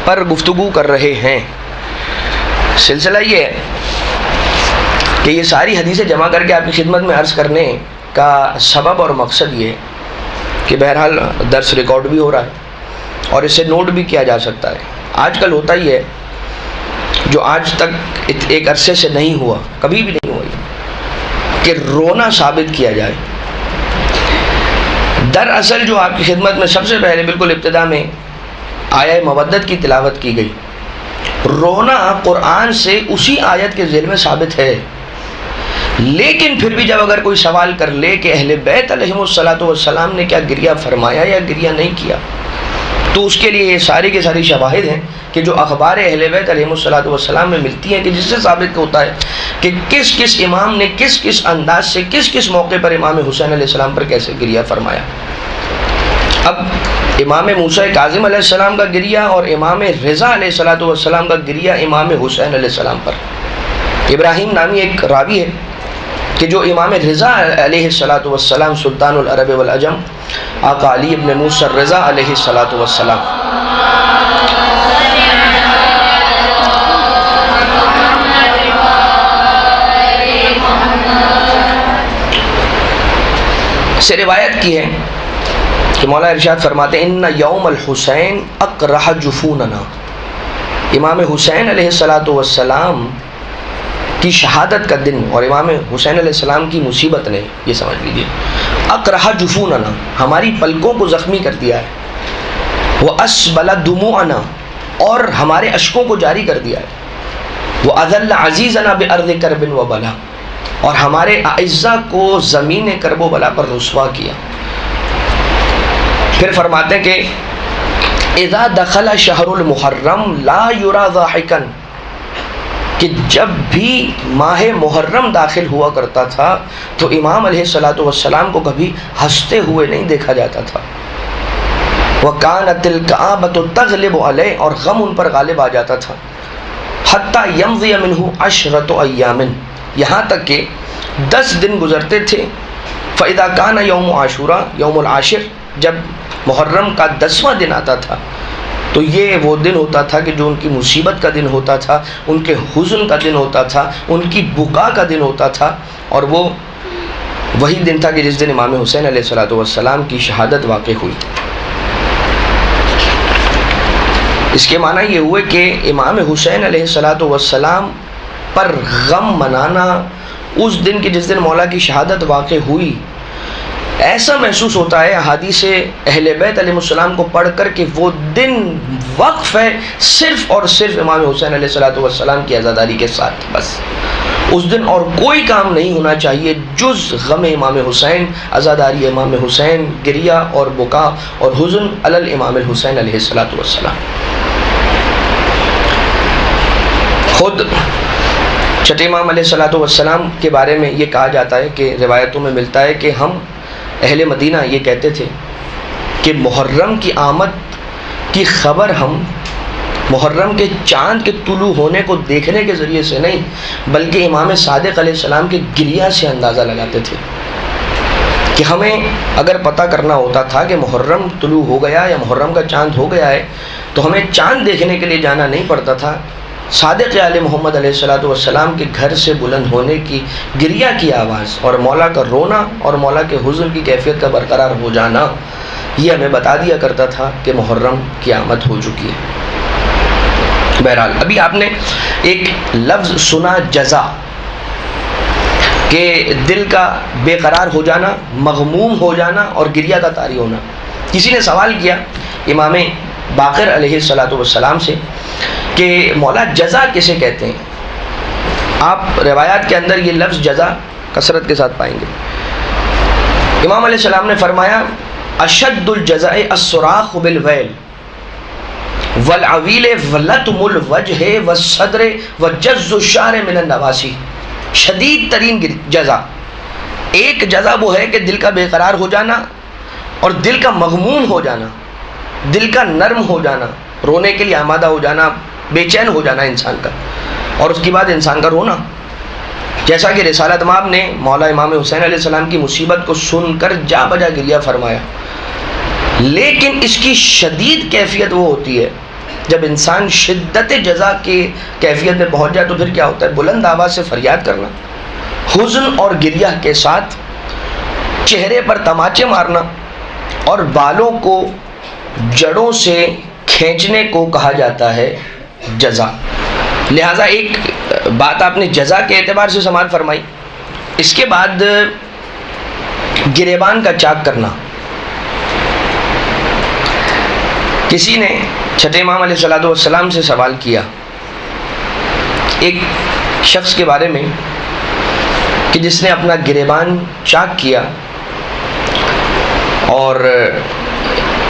پر گفتگو کر رہے ہیں۔ سلسلہ یہ ہے کہ یہ ساری حدیثیں جمع کر کے آپ کی خدمت میں عرض کرنے کا سبب اور مقصد یہ ہے کہ بہرحال درس ریکارڈ بھی ہو رہا ہے اور اسے نوٹ بھی کیا جا سکتا ہے۔ آج کل ہوتا ہی ہے جو آج تک ایک عرصے سے نہیں ہوا، کبھی بھی نہیں ہوا، کہ رونا ثابت کیا جائے۔ دراصل جو آپ کی خدمت میں سب سے پہلے بالکل ابتدا میں آیہ مودت کی تلاوت کی گئی، رونا قرآن سے اسی آیت کے ذیل میں ثابت ہے، لیکن پھر بھی جب اگر کوئی سوال کر لے کہ اہل بیت علیہم الصلوۃ والسلام نے کیا گریہ فرمایا یا گریہ نہیں کیا، تو اس کے لیے یہ ساری کی ساری شواہد ہیں کہ جو اخبار اہل بیت علیہم الصلوۃ والسلام میں ملتی ہیں، کہ جس سے ثابت ہوتا ہے کہ کس کس امام نے کس کس انداز سے کس کس موقع پر امام حسین علیہ السلام پر کیسے گریہ فرمایا۔ اب امام موسیٰ کاظم علیہ السلام کا گریہ اور امام رضا علیہ السلام کا گریہ امام حسین علیہ السلام پر، ابراہیم نامی ایک راوی ہے کہ جو امام رضا علیہ السلام سلطان العرب والعجم آقا علی ابن موسیٰ الرضا علیہ السلام سے روایت کی ہے کہ مولا ارشاد فرماتے ہیں ان یوم الحسین اقرح جفوننا، امام حسین علیہ السلام کی شہادت کا دن اور امام حسین علیہ السلام کی مصیبت نے، یہ سمجھ لیجئے، اقرح جفوننا، ہماری پلکوں کو زخمی کر دیا ہے، واسبل دموعنا، اور ہمارے اشکوں کو جاری کر دیا ہے، واذل عزیزنا بارض کرب وبلا، اور ہمارے اعزہ کو زمین کرب و بلا پر رسوا کیا۔ پھر فرماتے ہیں کہ اذا دخل شہر المحرم لا یرا ضاحکا، کہ جب بھی ماہ محرم داخل ہوا کرتا تھا تو امام علیہ السلام کو کبھی ہنستے ہوئے نہیں دیکھا جاتا تھا۔ وَكَانَتِ الْكَآبَةُ تَغْلِبُ عَلَيْهِ، اور غم ان پر غالب آ جاتا تھا، حَتَّى يَمْضِيَ مِنْهُ عَشْرَةُ أَيَّامٍ، یہاں تک کہ 10 دن گزرتے تھے۔ فَإِذَا كَانَ يَوْمُ عَاشُورَا، یوم العاشر، جب محرم کا 10واں دن آتا تھا تو یہ وہ دن ہوتا تھا کہ جو ان کی مصیبت کا دن ہوتا تھا، ان کے حزن کا دن ہوتا تھا، ان کی بکا کا دن ہوتا تھا، اور وہ وہی دن تھا کہ جس دن امام حسین علیہ السلام کی شہادت واقع ہوئی۔ اس کے معنی یہ ہوئے کہ امام حسین علیہ السلام پر غم منانا اس دن کی جس دن مولا کی شہادت واقع ہوئی، ایسا محسوس ہوتا ہے احادیث اہل بیت علیہ السلام کو پڑھ کر کہ وہ دن وقف ہے صرف اور صرف امام حسین علیہ السلام کی عزاداری کے ساتھ، بس اس دن اور کوئی کام نہیں ہونا چاہیے جز غم امام حسین، عزاداری امام حسین، گریہ اور بکا اور حزن علی الامام الحسین علیہ السلام۔ خود چھٹے امام علیہ السلام کے بارے میں یہ کہا جاتا ہے کہ روایتوں میں ملتا ہے کہ ہم اہل مدینہ یہ کہتے تھے کہ محرم کی آمد کی خبر ہم محرم کے چاند کے طلوع ہونے کو دیکھنے کے ذریعے سے نہیں بلکہ امام صادق علیہ السلام کے گریہ سے اندازہ لگاتے تھے، کہ ہمیں اگر پتہ کرنا ہوتا تھا کہ محرم طلوع ہو گیا یا محرم کا چاند ہو گیا ہے تو ہمیں چاند دیکھنے کے لیے جانا نہیں پڑتا تھا، صادق آل محمد علیہ السلام کے گھر سے بلند ہونے کی گریہ کی آواز اور مولا کا رونا اور مولا کے حزن کی کیفیت کا برقرار ہو جانا یہ ہمیں بتا دیا کرتا تھا کہ محرم کی آمد ہو چکی ہے۔ بہرحال ابھی آپ نے ایک لفظ سنا جزا، کہ دل کا بے قرار ہو جانا، مغموم ہو جانا اور گریہ کا طاری ہونا۔ کسی نے سوال کیا امام باقر علیہ السلام سے کہ مولا جزا کسے کہتے ہیں؟ آپ روایات کے اندر یہ لفظ جزا کثرت کے ساتھ پائیں گے۔ امام علیہ السلام نے فرمایا اشد الجزاء الصراخ بالویل والعویل ولطم الوجہ والصدر وجز الشعر من النواسی، شدید ترین جزا، ایک جزا وہ ہے کہ دل کا بے قرار ہو جانا اور دل کا مغموم ہو جانا، دل کا نرم ہو جانا، رونے کے لیے آمادہ ہو جانا، بے چین ہو جانا انسان کا، اور اس کے بعد انسان کا رونا، جیسا کہ رسالت مآب نے مولا امام حسین علیہ السلام کی مصیبت کو سن کر جا بجا گریہ فرمایا۔ لیکن اس کی شدید کیفیت وہ ہوتی ہے جب انسان شدت جزا کی کیفیت میں پہنچ جائے تو پھر کیا ہوتا ہے؟ بلند آواز سے فریاد کرنا، حزن اور گریہ کے ساتھ چہرے پر تماچے مارنا اور بالوں کو جڑوں سے کھینچنے کو کہا جاتا ہے جزا۔ لہٰذا ایک بات آپ نے جزا کے اعتبار سے سماعت فرمائی۔ اس کے بعد گریبان کا چاک کرنا۔ کسی نے چھٹے امام علیہ السلام سے سوال کیا ایک شخص کے بارے میں کہ جس نے اپنا گریبان چاک کیا اور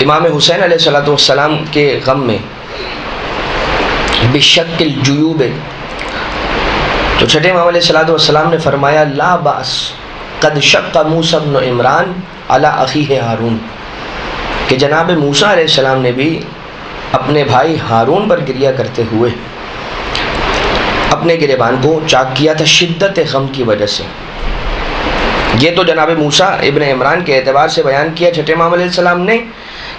امام حسین علیہ السلام کے غم میں بشق الجیوب، تو چھٹے امام علیہ السلام نے فرمایا لا باس قد شق موسیٰ بن عمران علی اخیہ ہارون، کہ جناب موسیٰ علیہ السلام نے بھی اپنے بھائی ہارون پر گریہ کرتے ہوئے اپنے گریبان کو چاک کیا تھا شدت غم کی وجہ سے۔ یہ تو جناب موسیٰ ابن عمران کے اعتبار سے بیان کیا چھٹے امام علیہ السلام نے،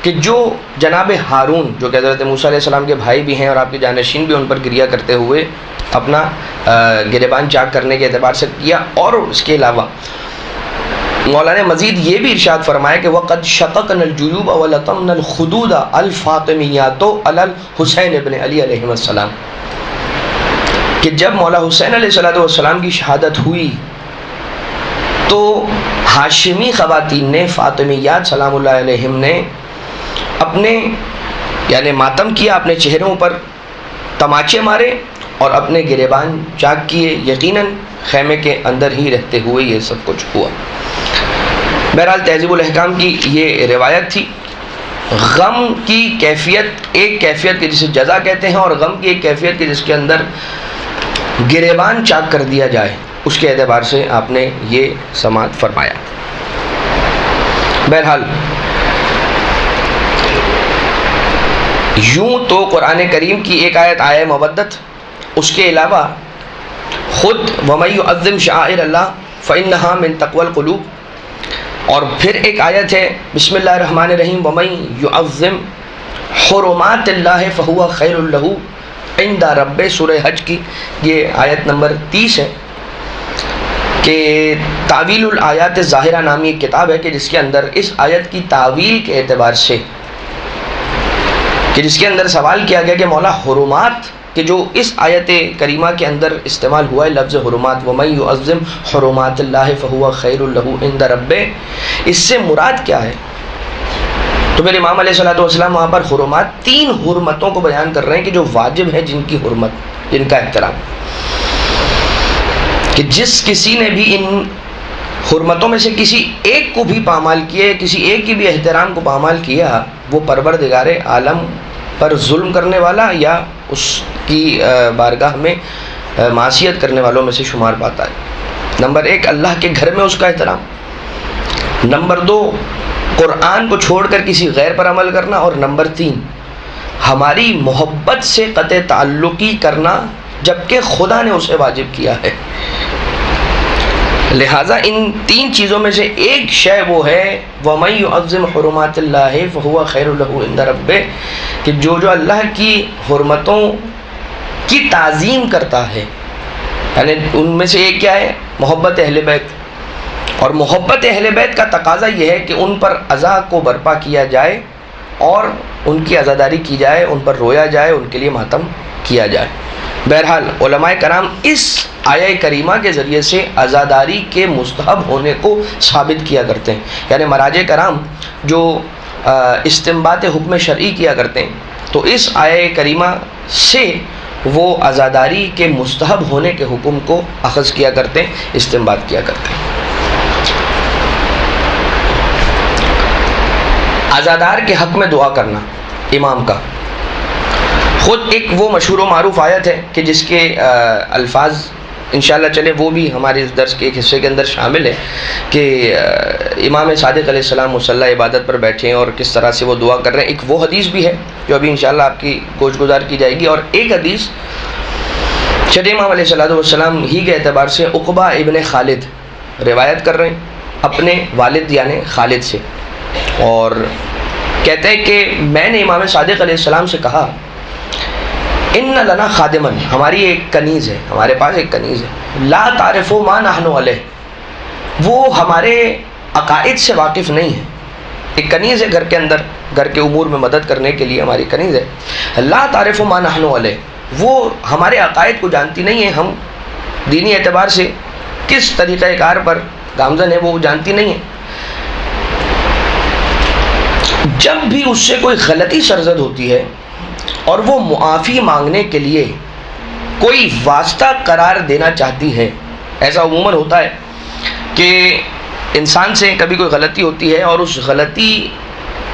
کہ جو جناب ہارون جو کہ حضرت موسیٰ علیہ السلام کے بھائی بھی ہیں اور آپ کے جانشین بھی، ان پر گریہ کرتے ہوئے اپنا گریبان چاک کرنے کے اعتبار سے کیا۔ اور اس کے علاوہ مولا نے مزید یہ بھی ارشاد فرمایا کہ وَقَدْ شَقَقْنَا الْجُيُوبَ وَلَطَمْنَا الْخُدُودَ الْفَاطِمِيَّاتُ عَلَى الْحُسَيْنِ ابن علی علیہ السلام، کہ جب مولا حسین علیہ السلام کی شہادت ہوئی تو ہاشمی خواتین نے، فاطمیات سلام اللہ علیہم نے اپنے یعنی ماتم کیا، اپنے چہروں پر تماچے مارے اور اپنے گریبان چاک کیے، یقیناً خیمے کے اندر ہی رہتے ہوئے یہ سب کچھ ہوا۔ بہرحال تہذیب الاحکام کی یہ روایت تھی۔ غم کی کیفیت، ایک کیفیت کی جسے جزا کہتے ہیں، اور غم کی ایک کیفیت کی جس کے اندر گریبان چاک کر دیا جائے، اس کے اعتبار سے آپ نے یہ سماعت فرمایا۔ بہرحال یوں تو قرآن کریم کی ایک آیت آیہ مودت، اس کے علاوہ خود وَمَن يُعَظِّمْ شَعَائِرَ اللَّهِ فَإِنَّهَا مِن تَقْوَى الْقُلُوبِ، اور پھر ایک آیت ہے بسم اللہ الرحمن الرحیم وَمَن يُعَظِّمْ حُرُمَاتِ اللَّهِ فَهُوَ خَيْرٌ لَهُ عِندَ رَبِّهِ، سورہ حج کی یہ آیت نمبر 30 ہے، کہ تعویل الآیات ظاہرہ نامی ایک کتاب ہے کہ جس کے اندر اس آیت کی تعویل کے اعتبار سے، کہ جس کے اندر سوال کیا گیا کہ مولا حرمات کہ جو اس آیت کریمہ کے اندر استعمال ہوا ہے لفظ حرمات، وَمَن يُعَظِّمْ حُرُمَاتِ اللَّهِ فَهُوَ خَيْرٌ لَهُ عِندَ رَبِّهِ، اس سے مراد کیا ہے؟ تو پھر امام علیہ السلام وہاں پر حرمات، 3 حرمتوں کو بیان کر رہے ہیں کہ جو واجب ہے، جن کی حرمت، جن کا احترام، کہ جس کسی نے بھی ان حرمتوں میں سے کسی ایک کو بھی پامال کیا، کسی ایک کی بھی احترام کو پامال کیا، وہ پروردگار عالم پر ظلم کرنے والا یا اس کی بارگاہ میں معصیت کرنے والوں میں سے شمار پاتا ہے۔ نمبر 1 اللہ کے گھر میں اس کا احترام، نمبر 2 قرآن کو چھوڑ کر کسی غیر پر عمل کرنا، اور نمبر 3 ہماری محبت سے قطع تعلقی کرنا جبکہ خدا نے اسے واجب کیا ہے۔ لہٰذا ان 3 چیزوں میں سے ایک شے وہ ہے وَمَن يُعَظِّمْ حُرُمَاتِ اللَّهِ فَهُوَ خَيْرٌ لَهُ عِندَ رَبِّهِ، کہ جو اللہ کی حرمتوں کی تعظیم کرتا ہے، یعنی ان میں سے ایک کیا ہے؟ محبت اہل بیت، اور محبت اہل بیت کا تقاضا یہ ہے کہ ان پر عزا کو برپا کیا جائے اور ان کی عزاداری کی جائے، ان پر رویا جائے، ان کے لیے ماتم کیا جائے۔ بہرحال علماء کرام اس آیہ کریمہ کے ذریعے سے عزاداری کے مستحب ہونے کو ثابت کیا کرتے ہیں، یعنی مراجع کرام جو استنباط حکم شرعی کیا کرتے ہیں تو اس آیہ کریمہ سے وہ عزاداری کے مستحب ہونے کے حکم کو اخذ کیا کرتے ہیں، استنباط کیا کرتے ہیں۔ عزادار کے حق میں دعا کرنا امام کا، خود ایک وہ مشہور و معروف آیت ہے کہ جس کے الفاظ انشاءاللہ چلے وہ بھی ہمارے اس درس کے ایک حصے کے اندر شامل ہے، کہ امام صادق علیہ السلام مصلی عبادت پر بیٹھے ہیں اور کس طرح سے وہ دعا کر رہے ہیں۔ ایک وہ حدیث بھی ہے جو ابھی انشاءاللہ آپ کی گوش گزار کی جائے گی، اور ایک حدیث چھٹے امام علیہ السلام ہی کے اعتبار سے عقبہ ابن خالد روایت کر رہے ہیں اپنے والد یعنی خالد سے، اور کہتے ہیں کہ میں نے امام صادق علیہ السلام سے کہا ان لنا خادمن، ہماری ایک کنیز ہے، ہمارے پاس ایک کنیز ہے، لا تعرف ما نحن علیہ، وہ ہمارے عقائد سے واقف نہیں ہے۔ ایک کنیز ہے گھر کے اندر، گھر کے امور میں مدد کرنے کے لیے ہماری کنیز ہے، لا تعرف ما نحن علیہ، وہ ہمارے عقائد کو جانتی نہیں ہے، ہم دینی اعتبار سے کس طریقہ کار پر گامزن ہے وہ جانتی نہیں ہے۔ جب بھی اس سے کوئی غلطی سرزد ہوتی ہے اور وہ معافی مانگنے کے لیے کوئی واسطہ قرار دینا چاہتی ہے، ایسا عموماً ہوتا ہے کہ انسان سے کبھی کوئی غلطی ہوتی ہے اور اس غلطی،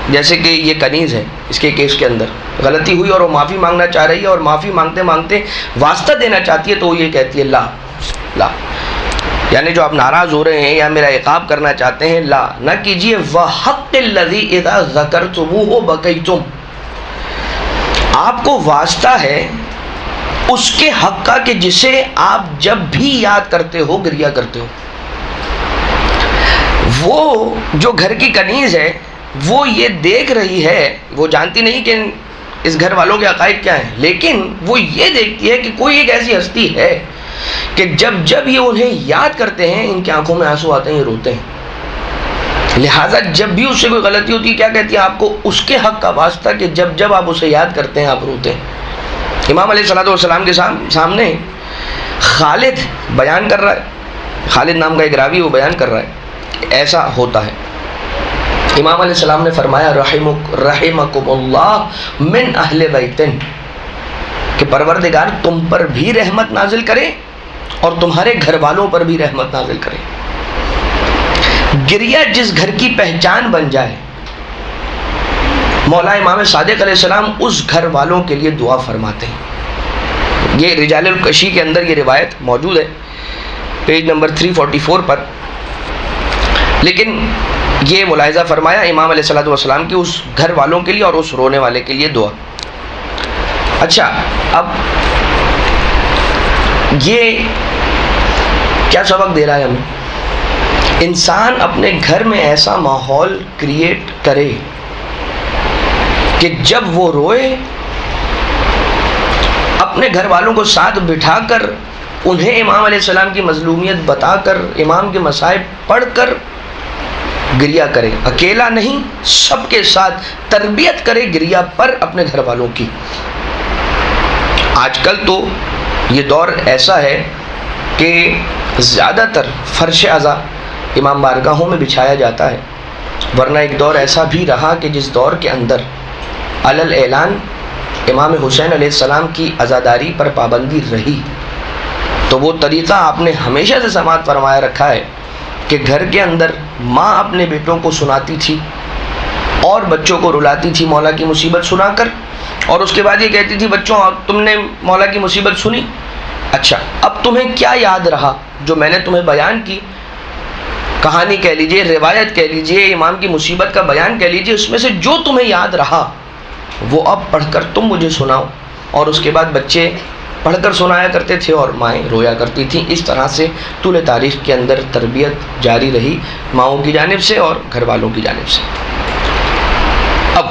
جیسے کہ یہ کنیز ہے، اس کے کیس کے اندر غلطی ہوئی اور وہ معافی مانگنا چاہ رہی ہے، اور معافی مانگتے مانگتے واسطہ دینا چاہتی ہے، تو وہ یہ کہتی ہے لا لا، یعنی جو آپ ناراض ہو رہے ہیں یا میرا عقاب کرنا چاہتے ہیں، لا نہ کیجیے۔ وَحَقِّ الَّذِي إِذَا ذَكَرْتُمُوهُ بَكَيْتُمْ، آپ کو واسطہ ہے اس کے حق کا کہ جسے آپ جب بھی یاد کرتے ہو گریہ کرتے ہو۔ وہ جو گھر کی کنیز ہے وہ یہ دیکھ رہی ہے، وہ جانتی نہیں کہ اس گھر والوں کے عقائد کیا ہیں، لیکن وہ یہ دیکھتی ہے کہ کوئی ایک ایسی ہستی ہے کہ جب جب یہ انہیں یاد کرتے ہیں ان کی آنکھوں میں آنسو آتے ہیں، یہ روتے ہیں۔ لہٰذا جب بھی اس سے کوئی غلطی ہوتی ہے کیا کہتی ہے؟ آپ کو اس کے حق کا واسطہ کہ جب جب آپ اسے یاد کرتے ہیں آپ روتے ہیں۔ امام علیہ السلام کے سامنے خالد بیان کر رہا ہے، خالد نام کا ایک راوی وہ بیان کر رہا ہے کہ ایسا ہوتا ہے۔ امام علیہ السلام نے فرمایا رحمکم اللہ من اہل بیتن، کہ پروردگار تم پر بھی رحمت نازل کرے اور تمہارے گھر والوں پر بھی رحمت نازل کرے۔ گریہ جس گھر کی پہچان بن جائے، مولا امام صادق علیہ السلام اس گھر والوں کے لیے دعا فرماتے ہیں۔ یہ رجال الکشی کے اندر یہ روایت موجود ہے، پیج نمبر 344 پر، لیکن یہ ملاحظہ فرمایا امام علیہ السلام کی اس گھر والوں کے لیے اور اس رونے والے کے لیے دعا۔ اچھا، اب یہ کیا سبق دے رہا ہے ہمیں؟ انسان اپنے گھر میں ایسا ماحول کریٹ کرے کہ جب وہ روئے اپنے گھر والوں کو ساتھ بٹھا کر انہیں امام علیہ السلام کی مظلومیت بتا کر امام کے مصائب پڑھ کر گریہ کرے، اکیلا نہیں سب کے ساتھ تربیت کرے گریہ پر اپنے گھر والوں کی۔ آج کل تو یہ دور ایسا ہے کہ زیادہ تر فرش عزا امام بارگاہوں میں بچھایا جاتا ہے، ورنہ ایک دور ایسا بھی رہا کہ جس دور کے اندر علل اعلان امام حسین علیہ السلام کی عزاداری پر پابندی رہی، تو وہ طریقہ آپ نے ہمیشہ سے سماعت فرمایا رکھا ہے کہ گھر کے اندر ماں اپنے بیٹوں کو سناتی تھی اور بچوں کو رلاتی تھی مولا کی مصیبت سنا کر، اور اس کے بعد یہ کہتی تھی بچوں تم نے مولا کی مصیبت سنی، اچھا اب تمہیں کیا یاد رہا جو میں نے تمہیں بیان کی، کہانی کہہ لیجئے، روایت کہہ لیجئے، امام کی مصیبت کا بیان کہہ لیجئے، اس میں سے جو تمہیں یاد رہا وہ اب پڑھ کر تم مجھے سناؤ۔ اور اس کے بعد بچے پڑھ کر سنایا کرتے تھے اور مائیں رویا کرتی تھیں۔ اس طرح سے طول تاریخ کے اندر تربیت جاری رہی ماؤں کی جانب سے اور گھر والوں کی جانب سے۔ اب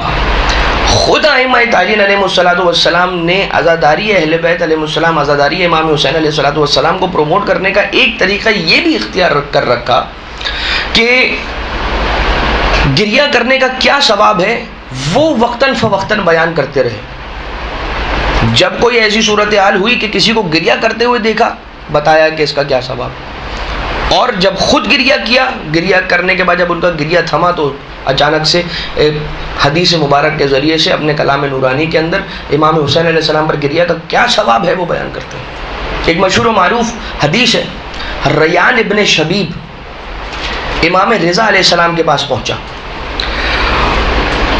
خود ائمہ تاجین علیہ السلام نے عزاداری اہل بیت علیہ السلام، عزاداری امام حسین علیہ السلام کو پروموٹ کرنے کا ایک طریقہ یہ بھی اختیار کر رکھا کہ گریہ کرنے کا کیا ثواب ہے وہ وقتاً فوقتاً بیان کرتے رہے۔ جب کوئی ایسی صورتحال ہوئی کہ کسی کو گریہ کرتے ہوئے دیکھا، بتایا کہ اس کا کیا ثواب، اور جب خود گریہ کیا، گریہ کرنے کے بعد جب ان کا گریہ تھما تو اچانک سے حدیث مبارک کے ذریعے سے اپنے کلام نورانی کے اندر امام حسین علیہ السلام پر گریہ کا کیا ثواب ہے وہ بیان کرتے ہیں۔ ایک مشہور و معروف حدیث ہے، ریان ابن شبیب امام رضا علیہ السلام کے پاس پہنچا۔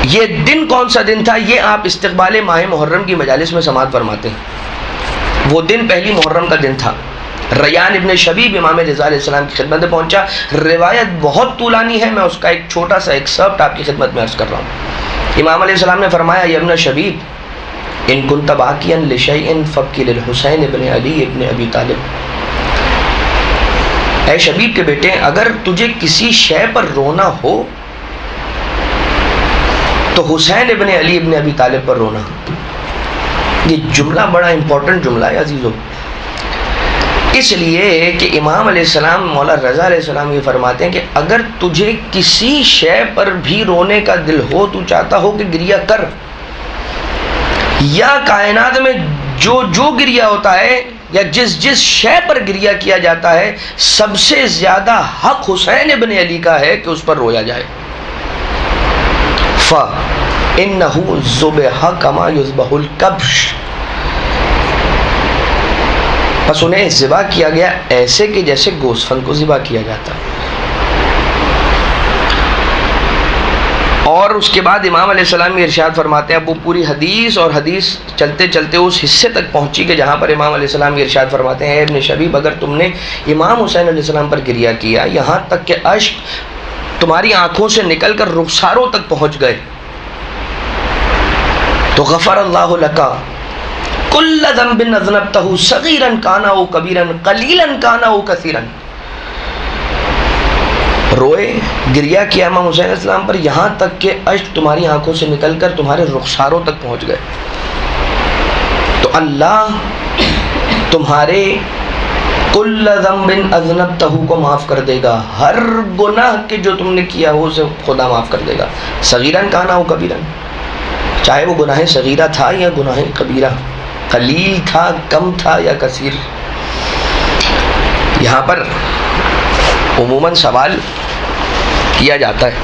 یہ دن کون سا دن تھا؟ یہ آپ استقبال ماہ محرم کی مجالس میں سماعت فرماتے ہیں۔ وہ دن پہلی محرم کا دن تھا۔ ریان ابن شبیب امام رضا علیہ السلام کی خدمت میں پہنچا۔ روایت بہت طولانی ہے، میں اس کا ایک چھوٹا سا ایکسرپٹ آپ کی خدمت میں عرض کر رہا ہوں۔ امام علیہ السلام نے فرمایا یا ابن شبیب ان کنت باقیا لشیء فابکی للحسین ابن علی ابن ابی طالب، اے شبیب کے بیٹے اگر تجھے کسی شے پر رونا ہو تو حسین ابن علی ابن ابی طالب پر رونا۔ یہ جملہ بڑا امپورٹنٹ جملہ ہے عزیزو، اس لیے کہ امام علیہ السلام مولا رضا علیہ السلام یہ فرماتے ہیں کہ اگر تجھے کسی شے پر بھی رونے کا دل ہو، تو چاہتا ہو کہ گریہ کر، یا کائنات میں جو جو گریہ ہوتا ہے یا جس جس شے پر گریہ کیا جاتا ہے سب سے زیادہ حق حسین ابن علی کا ہے کہ اس پر رویا جائے۔ فَإِنَّهُ ذُبِحَ كَمَا يُذْبَحُ الْكَبْشُ، پس انہیں ذبح کیا گیا ایسے کہ جیسے گوسفند کو ذبح کیا جاتا ہے۔ اور اس کے بعد امام علیہ السلام یہ ارشاد فرماتے ہیں، اب وہ پوری حدیث اور حدیث چلتے چلتے اس حصے تک پہنچی کہ جہاں پر امام علیہ السلام یہ ارشاد فرماتے ہیں، اے ابن شبیب، اگر تم نے امام حسین علیہ السلام پر گریہ کیا یہاں تک کہ اشک تمہاری آنکھوں سے نکل کر رخساروں تک پہنچ گئے، تو غفر اللہ لک کل ذنب اذنبتہ صغیرا کان او کبیرا قلیلا کان او کثیرا. روئے، گریہ کیا امام حسین علیہ السلام پر یہاں تک کہ اشک تمہاری آنکھوں سے نکل کر تمہارے رخساروں تک پہنچ گئے، تو اللہ تمہارے کل ذنب اذنبتہ کو معاف کر دے گا، ہر گناہ کے جو تم نے کیا ہو اسے خدا معاف کر دے گا، صغیرا کان او کبیرا، چاہے وہ گناہ صغیرہ تھا یا گناہ کبیرہ، قلیل تھا، کم تھا یا کثیر. یہاں پر عموماً سوال کیا جاتا ہے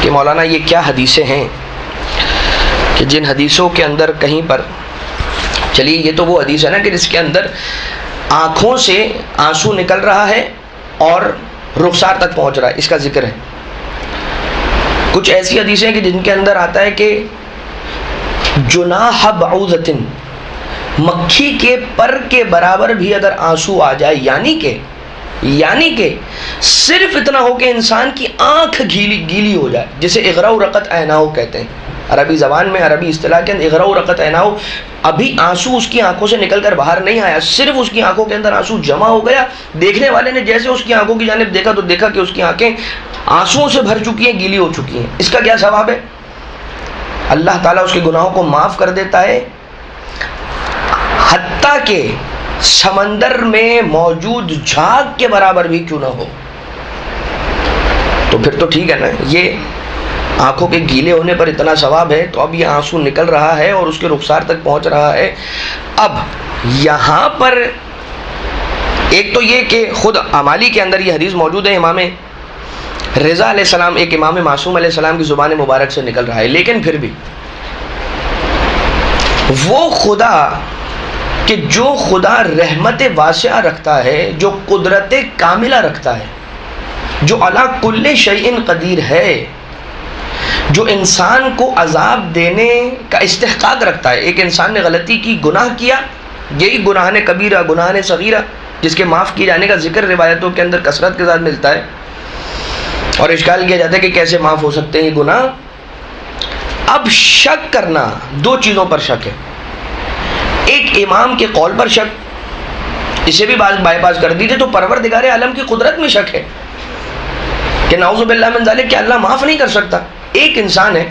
کہ مولانا یہ کیا حدیثیں ہیں کہ جن حدیثوں کے اندر کہیں پر، چلیے یہ تو وہ حدیث ہے نا کہ جس کے اندر آنکھوں سے آنسو نکل رہا ہے اور رخسار تک پہنچ رہا ہے، اس کا ذکر ہے. کچھ ایسی حدیثیں ہیں کہ جن کے اندر آتا ہے کہ جناح بعوضۃ، مکھی کے پر کے برابر بھی اگر آنسو آ جائے، یعنی کہ صرف اتنا ہو کہ انسان کی آنکھ گیلی ہو جائے، جسے اغراء رقت عیناہ کہتے ہیں عربی زبان میں، عربی اصطلاح کے اندر اغراء رقت عیناہ، ابھی آنسو اس کی آنکھوں سے نکل کر باہر نہیں آیا، صرف اس کی آنکھوں کے اندر آنسو جمع ہو گیا، دیکھنے والے نے جیسے اس کی آنکھوں کی جانب دیکھا تو دیکھا کہ اس کی آنکھیں آنسوؤں سے بھر چکی ہیں، گیلی ہو چکی ہیں. اس کا کیا ثواب ہے؟ اللہ تعالیٰ اس کے گناہوں کو معاف کر دیتا ہے، حتیٰ کہ سمندر میں موجود جھاگ کے برابر بھی کیوں نہ ہو. تو پھر تو ٹھیک ہے نا، یہ آنکھوں کے گیلے ہونے پر اتنا ثواب ہے، تو اب یہ آنسو نکل رہا ہے اور اس کے رخسار تک پہنچ رہا ہے. اب یہاں پر ایک تو یہ کہ خود اعمالی کے اندر یہ حدیث موجود ہے، امام رضا علیہ السلام، ایک امام معصوم علیہ السلام کی زبان مبارک سے نکل رہا ہے، لیکن پھر بھی وہ خدا کہ جو خدا رحمت واسعہ رکھتا ہے، جو قدرت کاملہ رکھتا ہے، جو علی کل شیء قدیر ہے، جو انسان کو عذاب دینے کا استحقاق رکھتا ہے. ایک انسان نے غلطی کی، گناہ کیا، یہی گناہ کبیرہ، گناہ صغیرہ، جس کے معاف کیے جانے کا ذکر روایتوں کے اندر کثرت کے ساتھ ملتا ہے، اور اشکال کیا جاتا ہے کہ کیسے معاف ہو سکتے ہیں یہ گناہ. اب شک کرنا، دو چیزوں پر شک ہے، ایک امام کے قول پر شک، اسے بھی بائی پاس کر دیجئے، تو پروردگار عالم کی قدرت میں شک ہے کہ نعوذ باللہ من ذالک کہ اللہ معاف نہیں کر سکتا. ایک انسان ہے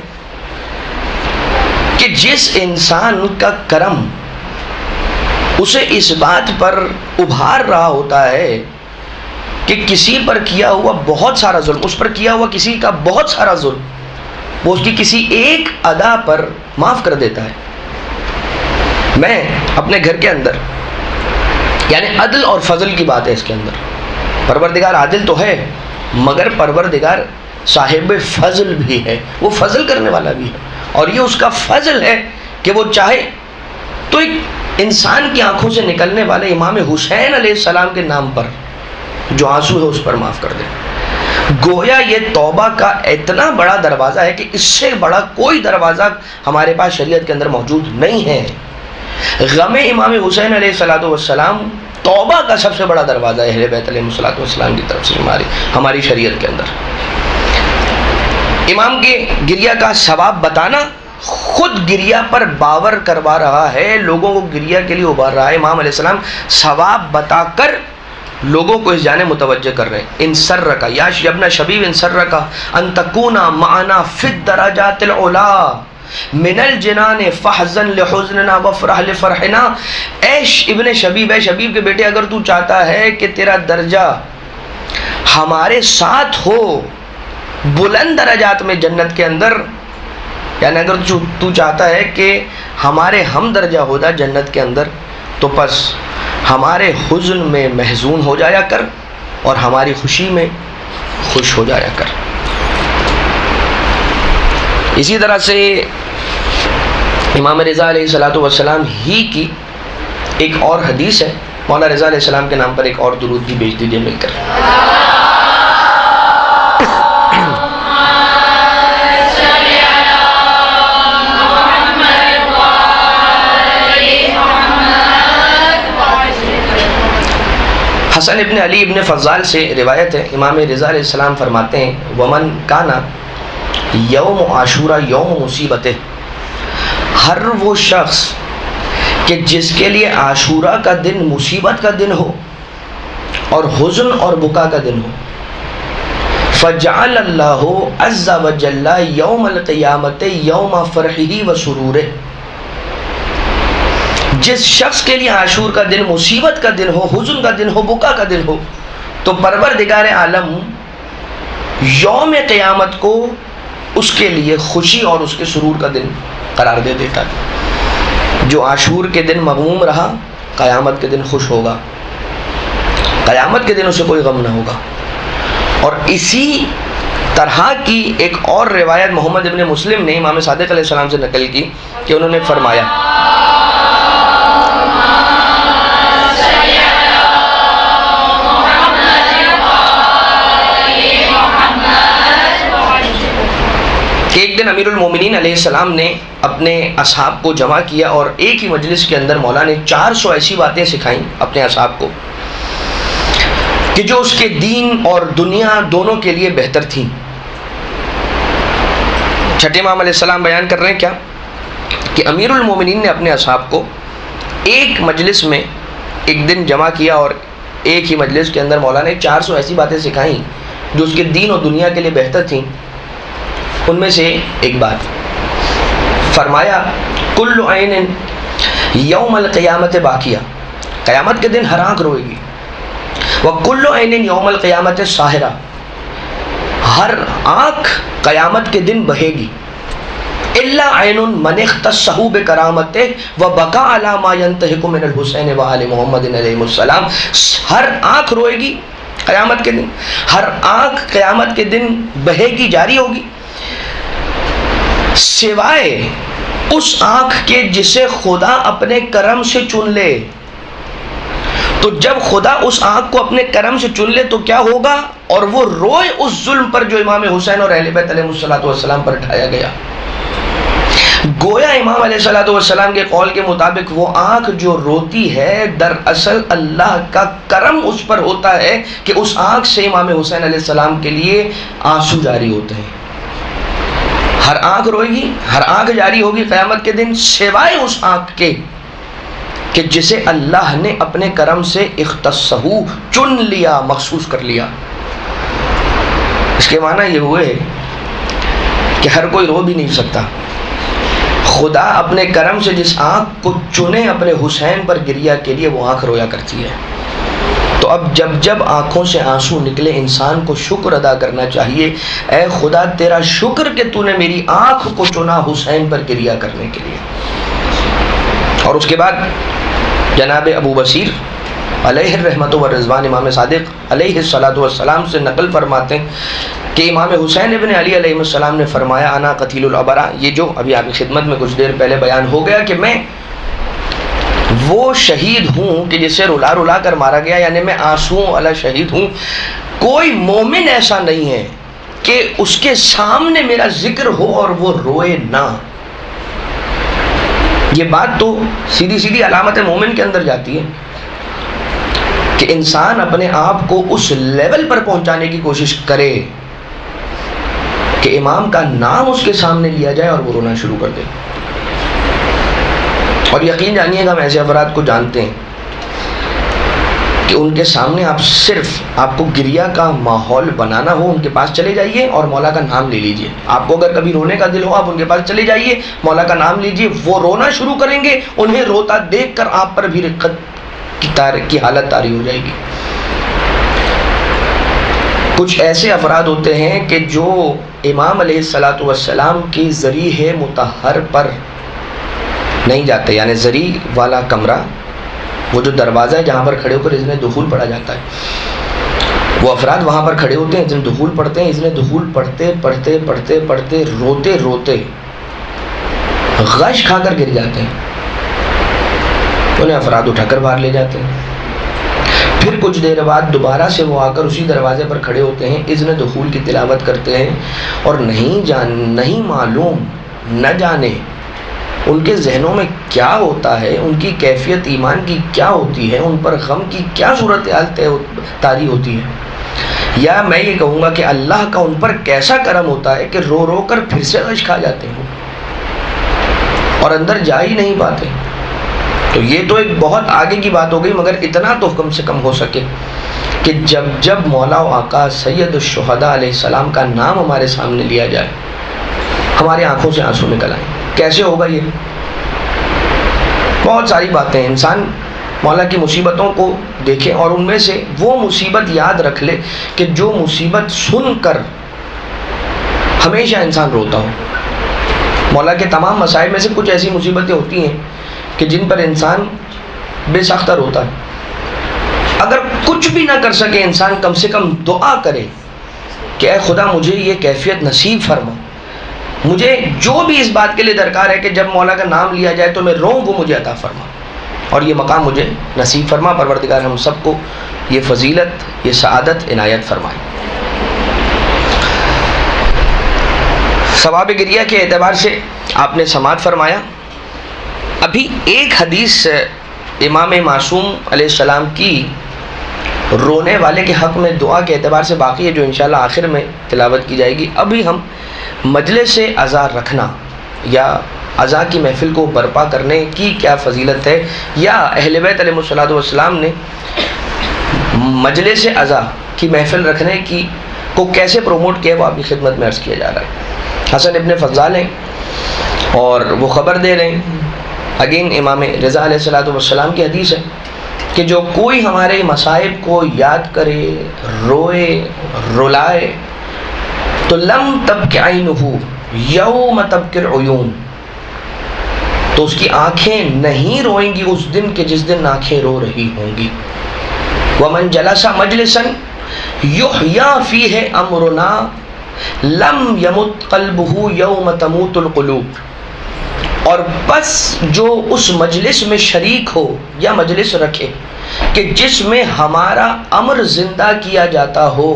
کہ جس انسان کا کرم اسے اس بات پر ابھار رہا ہوتا ہے کہ کسی پر کیا ہوا بہت سارا ظلم، اس پر کیا ہوا کسی کا بہت سارا ظلم، وہ اس کی کسی ایک ادا پر معاف کر دیتا ہے. میں اپنے گھر کے اندر، یعنی عدل اور فضل کی بات ہے اس کے اندر، پروردگار عادل تو ہے مگر پروردگار صاحب فضل بھی ہے، وہ فضل کرنے والا بھی ہے، اور یہ اس کا فضل ہے کہ وہ چاہے تو ایک انسان کی آنکھوں سے نکلنے والے امام حسین علیہ السلام کے نام پر جو آنسو ہے اس پر معاف کر دے. گویا یہ توبہ کا اتنا بڑا دروازہ ہے کہ اس سے بڑا کوئی دروازہ ہمارے پاس شریعت کے اندر موجود نہیں ہے. غم امام حسین علیہ السلام توبہ کا سب سے بڑا دروازہ ہے اہل بیت علیہ السلام کی طرف سے ہماری شریعت کے اندر. امام کے گریہ کا ثواب بتانا، خود گریہ پر باور کروا رہا ہے، لوگوں کو گریہ کے لیے ابھار رہا ہے. امام علیہ السلام ثواب بتا کر لوگوں کو اس جانب متوجہ کر رہے ہیں. ان سرک یا ابن شبیب ان سرک ان تکون معنا فی الدرجات العلا من الجنان فحزن لحزننا وفرح لفرحنا. اے ابن شبیب، اے شبیب کے بیٹے، اگر تو چاہتا ہے کہ تیرا درجہ ہمارے ساتھ ہو بلند درجات میں جنت کے اندر، یعنی اگر تو چاہتا ہے کہ ہمارے ہم درجہ ہو جا جنت کے اندر، تو پس ہمارے حزن میں محزون ہو جایا کر اور ہماری خوشی میں خوش ہو جایا کر. اسی طرح سے امام رضا علیہ السلام ہی کی ایک اور حدیث ہے. مولا رضا علیہ السلام کے نام پر ایک اور درود بھی بھیج دیجیے مل کر. حسن ابن علی ابن فضال سے روایت ہے، امام رضا علیہ السلام فرماتے ہیں ومن کانا یوم عاشورہ یوم مصیبت، ہر وہ شخص کہ جس کے لیے عاشورہ کا دن مصیبت کا دن ہو اور حزن اور بکا کا دن ہو، فجعل اللہ عز وجل یوم القیامت یوم فرحہ و سرورہ، جس شخص کے لیے عاشور کا دن مصیبت کا دن ہو، حزن کا دن ہو، بکا کا دن ہو، تو پروردگار عالم یوم قیامت کو اس کے لیے خوشی اور اس کے سرور کا دن قرار دے دیتا ہے۔ جو عاشور کے دن مغموم رہا، قیامت کے دن خوش ہوگا، قیامت کے دن اسے کوئی غم نہ ہوگا۔ اور اسی طرح کی ایک اور روایت محمد ابن مسلم نے امام صادق علیہ السلام سے نقل کی کہ انہوں نے فرمایا کہ ایک دن امیر المومنین علیہ السلام نے اپنے اصحاب کو جمع کیا اور ایک ہی مجلس کے اندر مولا نے 400 ایسی باتیں سکھائیں اپنے اصحاب کو کہ جو اس کے دین اور دنیا دونوں کے لیے بہتر تھیں۔ چھٹے امام علیہ السلام بیان کر رہے ہیں کیا کہ امیر المومنین نے اپنے اصحاب کو ایک مجلس میں ایک دن جمع کیا اور ایک ہی مجلس کے اندر مولا نے 400 ایسی باتیں سکھائیں جو اس کے دین اور دنیا کے لیے بہتر تھیں۔ ان میں سے ایک بات فرمایا کل عین یوم القیامت باقیہ، قیامت کے دن ہر آنکھ روئے گی، وکل عین یوم القیامت ساہرہ، ہر آنکھ قیامت کے دن بہے گی، الا عین من اختصہ بکرامتہ وبکا علی ما ینتہک من الحسین وآل محمد علیہ السلام، ہر آنکھ روئے گی قیامت کے دن، ہر آنکھ قیامت کے دن بہے گی، جاری ہوگی، سوائے اس آنکھ کے جسے خدا اپنے کرم سے چن لے۔ تو جب خدا اس آنکھ کو اپنے کرم سے چن لے تو کیا ہوگا؟ اور وہ روئے اس ظلم پر جو امام حسین اور اہل بیت علیہ السلام پر ڈھایا گیا۔ گویا امام علیہ السلام کے قول کے مطابق وہ آنکھ جو روتی ہے دراصل اللہ کا کرم اس پر ہوتا ہے کہ اس آنکھ سے امام حسین علیہ السلام کے لیے آنسو جاری ہوتے ہیں۔ ہر آنکھ روئے گی، ہر آنکھ جاری ہوگی قیامت کے دن، سوائے اس آنکھ کے کہ جسے اللہ نے اپنے کرم سے اختصہ چن لیا، مخصوص کر لیا۔ اس کے معنی یہ ہوئے کہ ہر کوئی رو بھی نہیں سکتا، خدا اپنے کرم سے جس آنکھ کو چنے اپنے حسین پر گریا کے لیے وہ آنکھ رویا کرتی ہے۔ تو اب جب آنکھوں سے آنسو نکلے انسان کو شکر ادا کرنا چاہیے، اے خدا تیرا شکر کہ تو نے میری آنکھ کو چنا حسین پر گریا کرنے کے لیے۔ اور اس کے بعد جناب ابو بصیر علیہ الرحمۃ والرضوان امام صادق علیہ السلام سے نقل فرماتے ہیں کہ امام حسین ابن علی علیہ السلام نے فرمایا انا قتیل الابرا، یہ جو ابھی آپ کی خدمت میں کچھ دیر پہلے بیان ہو گیا کہ میں وہ شہید ہوں کہ جسے رلا رلا کر مارا گیا، یعنی میں آنسوؤں والا شہید ہوں۔ کوئی مومن ایسا نہیں ہے کہ اس کے سامنے میرا ذکر ہو اور وہ روئے نہ۔ یہ بات تو سیدھی سیدھی علامت مومن کے اندر جاتی ہے کہ انسان اپنے آپ کو اس لیول پر پہنچانے کی کوشش کرے کہ امام کا نام اس کے سامنے لیا جائے اور وہ رونا شروع کر دے۔ اور یقین جانیے گا ہم ایسے افراد کو جانتے ہیں کہ ان کے سامنے آپ صرف آپ کو گریا کا ماحول بنانا ہو، ان کے پاس چلے جائیے اور مولا کا نام لے لیجئے۔ آپ کو اگر کبھی رونے کا دل ہو آپ ان کے پاس چلے جائیے، مولا کا نام لیجئے، وہ رونا شروع کریں گے، انہیں روتا دیکھ کر آپ پر بھی رقت کی حالت طاری ہو جائے گی۔ کچھ ایسے افراد ہوتے ہیں کہ جو امام علیہ السلام کی ذریح مطہر پر نہیں جاتے، یعنی ذری والا کمرہ، وہ جو دروازہ ہے جہاں پر کھڑے ہو کر اذن دخول پڑھا جاتا ہے، وہ افراد وہاں پر کھڑے ہوتے ہیں، اذن دخول پڑھتے ہیں، اذن دخول پڑھتے روتے غش کھا کر گر جاتے ہیں، انہیں افراد اٹھا کر باہر لے جاتے ہیں۔ پھر کچھ دیر بعد دوبارہ سے وہ آ کر اسی دروازے پر کھڑے ہوتے ہیں، اذن دخول کی تلاوت کرتے ہیں، اور نہیں معلوم نہ جانے ان کے ذہنوں میں کیا ہوتا ہے، ان کی کیفیت ایمان کی کیا ہوتی ہے، ان پر غم کی کیا صورتحال طاری ہوتی ہے، یا میں یہ کہوں گا کہ اللہ کا ان پر کیسا کرم ہوتا ہے کہ رو رو کر پھر سے غش کھا جاتے ہیں اور اندر جا ہی نہیں پاتے۔ تو یہ تو ایک بہت آگے کی بات ہو گئی، مگر اتنا تو کم سے کم ہو سکے کہ جب جب مولا و آقا سید الشہداء علیہ السلام کا نام ہمارے سامنے لیا جائے ہماری آنکھوں سے آنسو نکل آئیں۔ کیسے ہوگا یہ؟ بہت ساری باتیں، انسان مولا کی مصیبتوں کو دیکھے اور ان میں سے وہ مصیبت یاد رکھ لے کہ جو مصیبت سن کر ہمیشہ انسان روتا ہو۔ مولا کے تمام مصائب میں سے کچھ ایسی مصیبتیں ہوتی ہیں کہ جن پر انسان بے ساختہ روتا ہے۔ اگر کچھ بھی نہ کر سکے انسان، کم سے کم دعا کرے کہ اے خدا مجھے یہ کیفیت نصیب فرما، مجھے جو بھی اس بات کے لیے درکار ہے کہ جب مولا کا نام لیا جائے تو میں روؤں، وہ مجھے عطا فرما اور یہ مقام مجھے نصیب فرما۔ پروردگار ہم سب کو یہ فضیلت، یہ سعادت عنایت فرمائے۔ ثواب گریہ کے اعتبار سے آپ نے سماعت فرمایا۔ ابھی ایک حدیث امام معصوم علیہ السلام کی رونے والے کے حق میں دعا کے اعتبار سے باقی ہے، جو انشاءاللہ آخر میں تلاوت کی جائے گی۔ ابھی ہم مجلس عزا رکھنا یا عزا کی محفل کو برپا کرنے کی کیا فضیلت ہے، یا اہل بیت علیہ الصلوۃ والسلام نے مجلس عزا کی محفل رکھنے کی کو کیسے پروموٹ کیا، وہ آپ کی خدمت میں عرض کیا جا رہا ہے۔ حسن ابن فضال ہیں اور وہ خبر دے رہے ہیں، اگین امام رضا علیہ الصلوۃ والسلام کی حدیث ہے کہ جو کوئی ہمارے مصائب کو یاد کرے، روئے، رلائے، تو لم تبک عینہ یوم تبکی العیون، تو اس کی آنکھیں نہیں روئیں گی اس دن کے جس دن آنکھیں رو رہی ہوں گی۔ ومن جلس مجلسا یحییٰ فیہ امرنا لم یمت قلبہ یوم تموت القلوب، اور بس جو اس مجلس میں شریک ہو یا مجلس رکھے کہ جس میں ہمارا امر زندہ کیا جاتا ہو،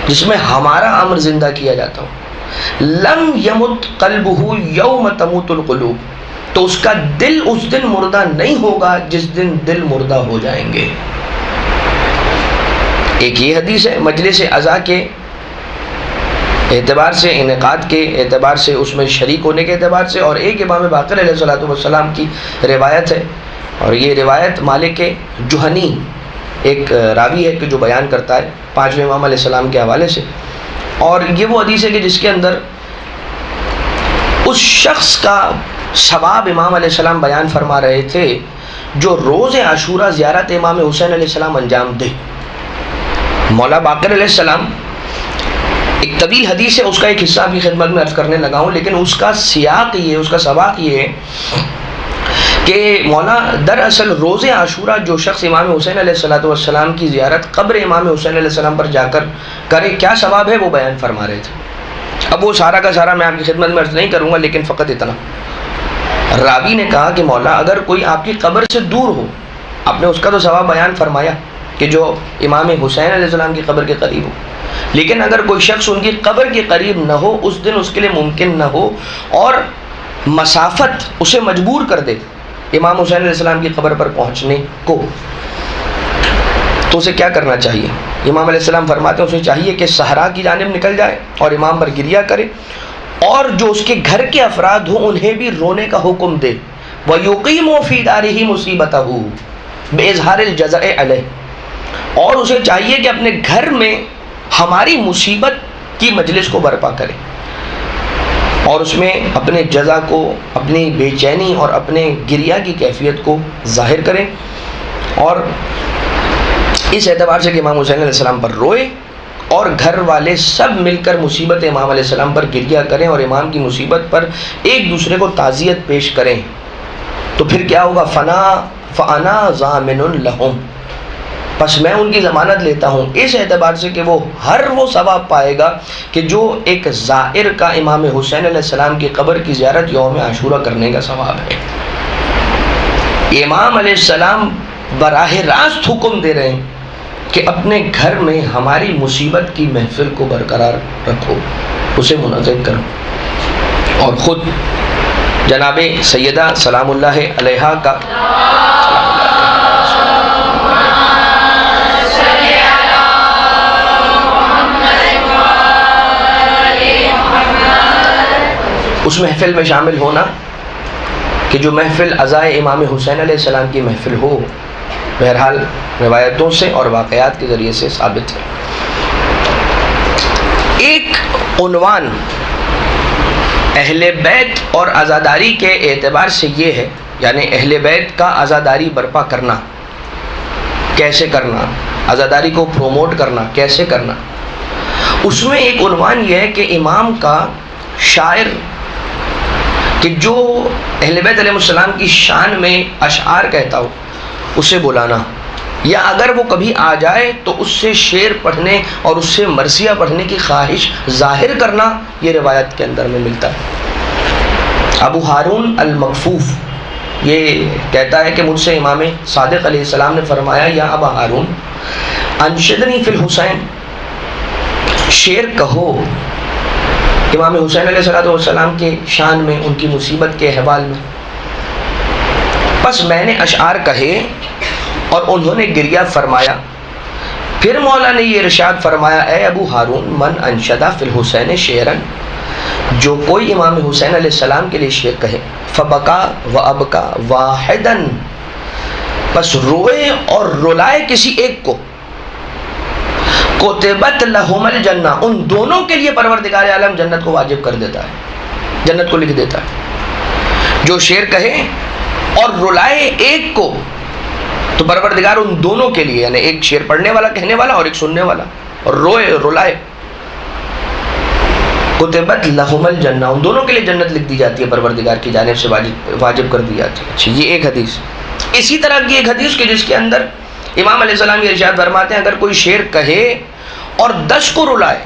جس میں ہمارا امر زندہ کیا جاتا ہو، لم یمت قلبہ یوم تموت القلوب، تو اس کا دل اس دن مردہ نہیں ہوگا جس دن دل مردہ ہو جائیں گے۔ ایک یہ حدیث ہے مجلس عزا کے اعتبار سے، انعقاد کے اعتبار سے، اس میں شریک ہونے کے اعتبار سے، اور ایک امام باقر علیہ الصلوۃ والسلام کی روایت ہے، اور یہ روایت مالک جوہنی ایک راوی ہے کہ جو بیان کرتا ہے پانچویں امام علیہ السلام کے حوالے سے، اور یہ وہ حدیث ہے کہ جس کے اندر اس شخص کا ثواب امام علیہ السلام بیان فرما رہے تھے جو روز عاشورہ زیارت امام حسین علیہ السلام انجام دے۔ مولا باقر علیہ السلام، ایک طویل حدیث ہے، اس کا ایک حصہ بھی خدمت میں عرض کرنے لگا ہوں، لیکن اس کا سیاق یہ ہے، اس کا سباق یہ ہے کہ مولا دراصل روز عاشورہ جو شخص امام حسین علیہ السلام کی زیارت قبر امام حسین علیہ السلام پر جا کر کرے، کیا ثواب ہے وہ بیان فرما رہے تھے۔ اب وہ سارا کا سارا میں آپ کی خدمت میں عرض نہیں کروں گا، لیکن فقط اتنا، راوی نے کہا کہ مولا اگر کوئی آپ کی قبر سے دور ہو، آپ نے اس کا تو ثواب بیان فرمایا کہ جو امام حسین علیہ السلام کی قبر کے قریب ہو، لیکن اگر کوئی شخص ان کی قبر کے قریب نہ ہو، اس دن اس کے لیے ممکن نہ ہو اور مسافت اسے مجبور کر دے امام حسین علیہ السلام کی قبر پر پہنچنے کو، تو اسے کیا کرنا چاہیے؟ امام علیہ السلام فرماتے ہیں اسے چاہیے کہ صحرا کی جانب نکل جائے اور امام پر گریہ کرے، اور جو اس کے گھر کے افراد ہوں انہیں بھی رونے کا حکم دے، وَيُقِيمُ فِي دَارِهِ مُصِيبَتَهُ بِإِظْهَارِ الْجَزَعِ عَلَيْهِ، اور اسے چاہیے کہ اپنے گھر میں ہماری مصیبت کی مجلس کو برپا کرے اور اس میں اپنے جزا کو، اپنی بے چینی اور اپنے گریہ کی کیفیت کو ظاہر کریں، اور اس اعتبار سے کہ امام حسین علیہ السلام پر روئے اور گھر والے سب مل کر مصیبت امام علیہ السلام پر گریہ کریں اور امام کی مصیبت پر ایک دوسرے کو تعزیت پیش کریں، تو پھر کیا ہوگا؟ فَأَنَا ضَامِنٌ لَهُمْ، پس میں ان کی ضمانت لیتا ہوں اس اعتبار سے کہ وہ ہر وہ ثواب پائے گا کہ جو ایک زائر کا امام حسین علیہ السلام کی قبر کی زیارت یوم عاشورہ کرنے کا ثواب ہے۔ امام علیہ السلام براہ راست حکم دے رہے ہیں کہ اپنے گھر میں ہماری مصیبت کی محفل کو برقرار رکھو، اسے منعقد کرو، اور خود جناب سیدہ سلام اللہ علیہا کا اس محفل میں شامل ہونا کہ جو محفل عزائے امام حسین علیہ السلام کی محفل ہو، بہرحال روایتوں سے اور واقعات کے ذریعے سے ثابت ہے۔ ایک عنوان اہل بیت اور عزاداری کے اعتبار سے یہ ہے، یعنی اہل بیت کا عزاداری برپا کرنا، کیسے کرنا، عزاداری کو پروموٹ کرنا کیسے کرنا، اس میں ایک عنوان یہ ہے کہ امام کا شاعر کہ جو اہل بیت علیہ السلام کی شان میں اشعار کہتا ہو اسے بلانا، یا اگر وہ کبھی آ جائے تو اس سے شعر پڑھنے اور اس سے مرثیہ پڑھنے کی خواہش ظاہر کرنا، یہ روایت کے اندر میں ملتا ہے۔ ابو ہارون المکفوف یہ کہتا ہے کہ مجھ سے امام صادق علیہ السلام نے فرمایا، یا ابا ہارون انشدنی فی الحسین، شعر کہو امام حسین علیہ السلام کے شان میں، ان کی مصیبت کے احوال میں۔ بس میں نے اشعار کہے اور انہوں نے گریہ فرمایا۔ پھر مولا نے یہ ارشاد فرمایا، اے ابو ہارون من انشدہ فی الحسین شعراً، جو کوئی امام حسین علیہ السلام کے لیے شعر کہے، فبکا و ابکا واحداً، بس روئے اور رلائے کسی ایک کو، کتبت لہم الجنہ، ان دونوں کے لیے پروردگار عالم جنت کو واجب کر دیتا ہے، جنت کو لکھ دیتا ہے۔ جو شعر کہے اور رلائے ایک کو تو پروردگار ان دونوں کے لیے، یعنی ایک شعر پڑھنے والا کہنے والا اور ایک سننے والا، اور روئے رلائے، کتبت لہم الجنہ، ان دونوں کے لیے جنت لکھ دی جاتی ہے، پروردگار کی جانب سے واجب کر دی جاتی ہے۔ اچھا، یہ ایک حدیث۔ اسی طرح کی ایک حدیث کہ جس کے اندر امام علیہ السلام یہ ارشاد فرماتے ہیں، اگر کوئی شعر کہے اور 10 کو رلائے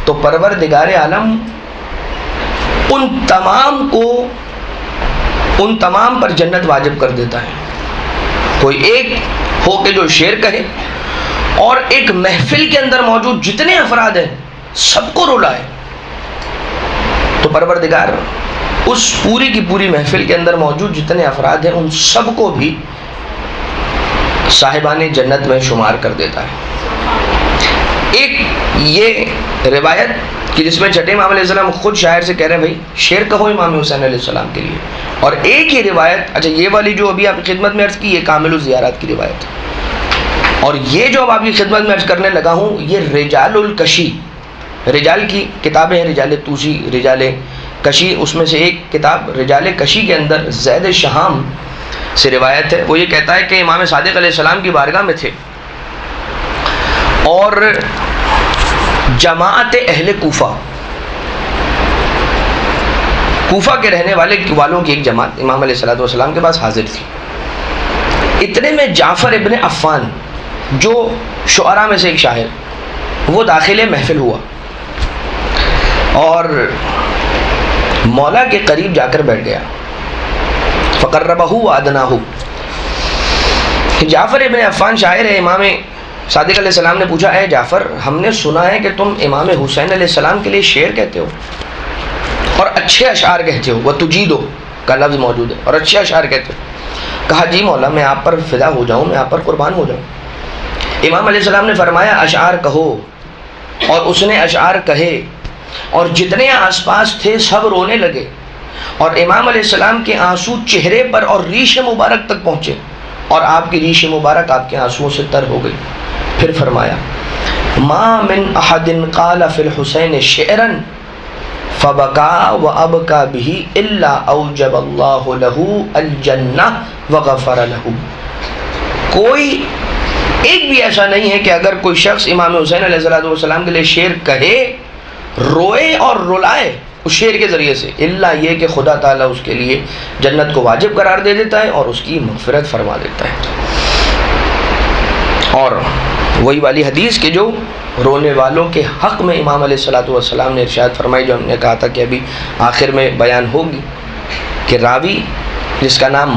تو پروردگار عالم ان تمام پر جنت واجب کر دیتا ہے۔ کوئی ایک ہو کہ جو شعر کہے اور ایک محفل کے اندر موجود جتنے افراد ہیں سب کو رلائے تو پروردگار اس پوری کی پوری محفل کے اندر موجود جتنے افراد ہیں ان سب کو بھی صاحبان جنت میں شمار کر دیتا ہے۔ ایک یہ روایت کہ جس میں چھٹے امام علیہ السلام خود شاعر سے کہہ رہے ہیں بھائی شعر کہو امام حسین علیہ السلام کے لیے، اور ایک یہ روایت، اچھا یہ والی جو ابھی آپ کی خدمت میں عرض کی، یہ کامل الزیارات کی روایت، اور یہ جو اب آپ کی خدمت میں عرض کرنے لگا ہوں یہ رجال الکشی، رجال کی کتابیں ہیں، رجال توسی، رجال کشی، اس میں سے ایک کتاب رجال کشی کے اندر زید شہام سے روایت ہے۔ وہ یہ کہتا ہے کہ امام صادق علیہ السلام کی بارگاہ میں تھے اور جماعت اہل کوفہ کے رہنے والوں کی ایک جماعت امام علیہ السلام کے پاس حاضر تھی۔ اتنے میں جعفر ابن عفان جو شعراء میں سے ایک شاعر، وہ داخل محفل ہوا اور مولا کے قریب جا کر بیٹھ گیا، فقربہ وادناہ۔ جعفر ابن عفان شاعر ہے، امام صادق علیہ السلام نے پوچھا، اے جعفر ہم نے سنا ہے کہ تم امام حسین علیہ السلام کے لیے شعر کہتے ہو اور اچھے اشعار کہتے ہو، وتجیدو کا لفظ موجود ہے، اور اچھے اشعار کہتے ہو۔ کہا جی مولا میں آپ پر فدا ہو جاؤں، میں آپ پر قربان ہو جاؤں۔ امام علیہ السلام نے فرمایا اشعار کہو، اور اس نے اشعار کہے اور جتنے آس پاس تھے سب رونے لگے، اور امام علیہ السلام کے آنسو چہرے پر اور ریش مبارک تک پہنچے، اور آپ کی ریش مبارک آپ کے آنسوؤں سے تر ہو گئی۔ پھر فرمایا ما من احد قال فی الحسین شعرا فبکا وابکا به الا اوجب اللہ له الجنہ وغفر له۔ کوئی ایک بھی ایسا نہیں ہے کہ اگر کوئی شخص امام حسین علیہ السلام کے لیے شعر کہے، روئے اور رلائے اس شعر کے ذریعے سے، الا یہ کہ خدا تعالیٰ اس کے لیے جنت کو واجب قرار دے دیتا ہے اور اس کی مغفرت فرما دیتا ہے۔ اور وہی والی حدیث کہ جو رونے والوں کے حق میں امام علیہ السلام نے ارشاد فرمائی، جو ہم نے کہا تھا کہ ابھی آخر میں بیان ہوگی، کہ راوی جس کا نام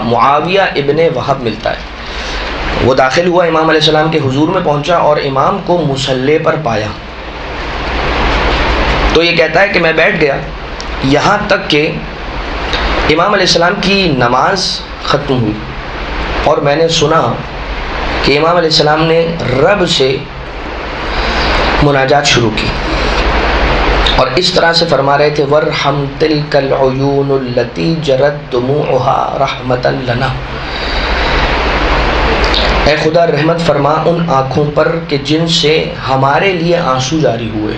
معاویہ ابن وہب ملتا ہے، وہ داخل ہوا امام علیہ السلام کے حضور میں پہنچا اور امام کو مصلی پر پایا، تو یہ کہتا ہے کہ میں بیٹھ گیا یہاں تک کہ امام علیہ السلام کی نماز ختم ہوئی اور میں نے سنا کہ امام علیہ السلام نے رب سے مناجات شروع کی اور اس طرح سے فرما رہے تھے وَارْحَمْ تِلْكَ الْعُيُونُ الَّتِي جَرَتْ دُمُوعُهَا رَحْمَةً لَنَا، اے خدا رحمت فرما ان آنکھوں پر کہ جن سے ہمارے لیے آنسو جاری ہوئے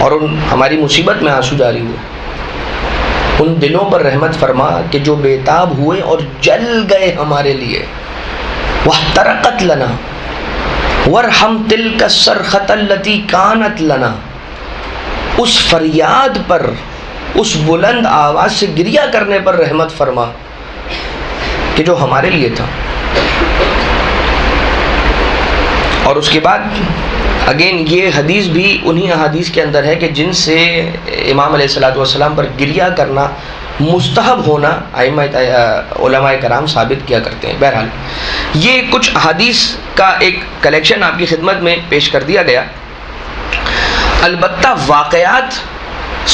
اور ان ہماری مصیبت میں آنسو جاری ہوئے، ان دلوں پر رحمت فرما کہ جو بےتاب ہوئے اور جل گئے ہمارے لیے، وَاحْتَرَقَتْ لَنَا وَارْحَمْ تِلْكَ الصَّرْخَةَ الَّتِي كَانَتْ لَنَا، اس فریاد پر، اس بلند آواز سے گریہ کرنے پر رحمت فرما کہ جو ہمارے لیے تھا۔ اور اس کے بعد اگین یہ حدیث بھی انہی احادیث کے اندر ہے کہ جن سے امام علیہ السلام پر گریہ کرنا مستحب ہونا علماء کرام ثابت کیا کرتے ہیں۔ بہرحال یہ کچھ احادیث کا ایک کلیکشن آپ کی خدمت میں پیش کر دیا گیا۔ البتہ واقعات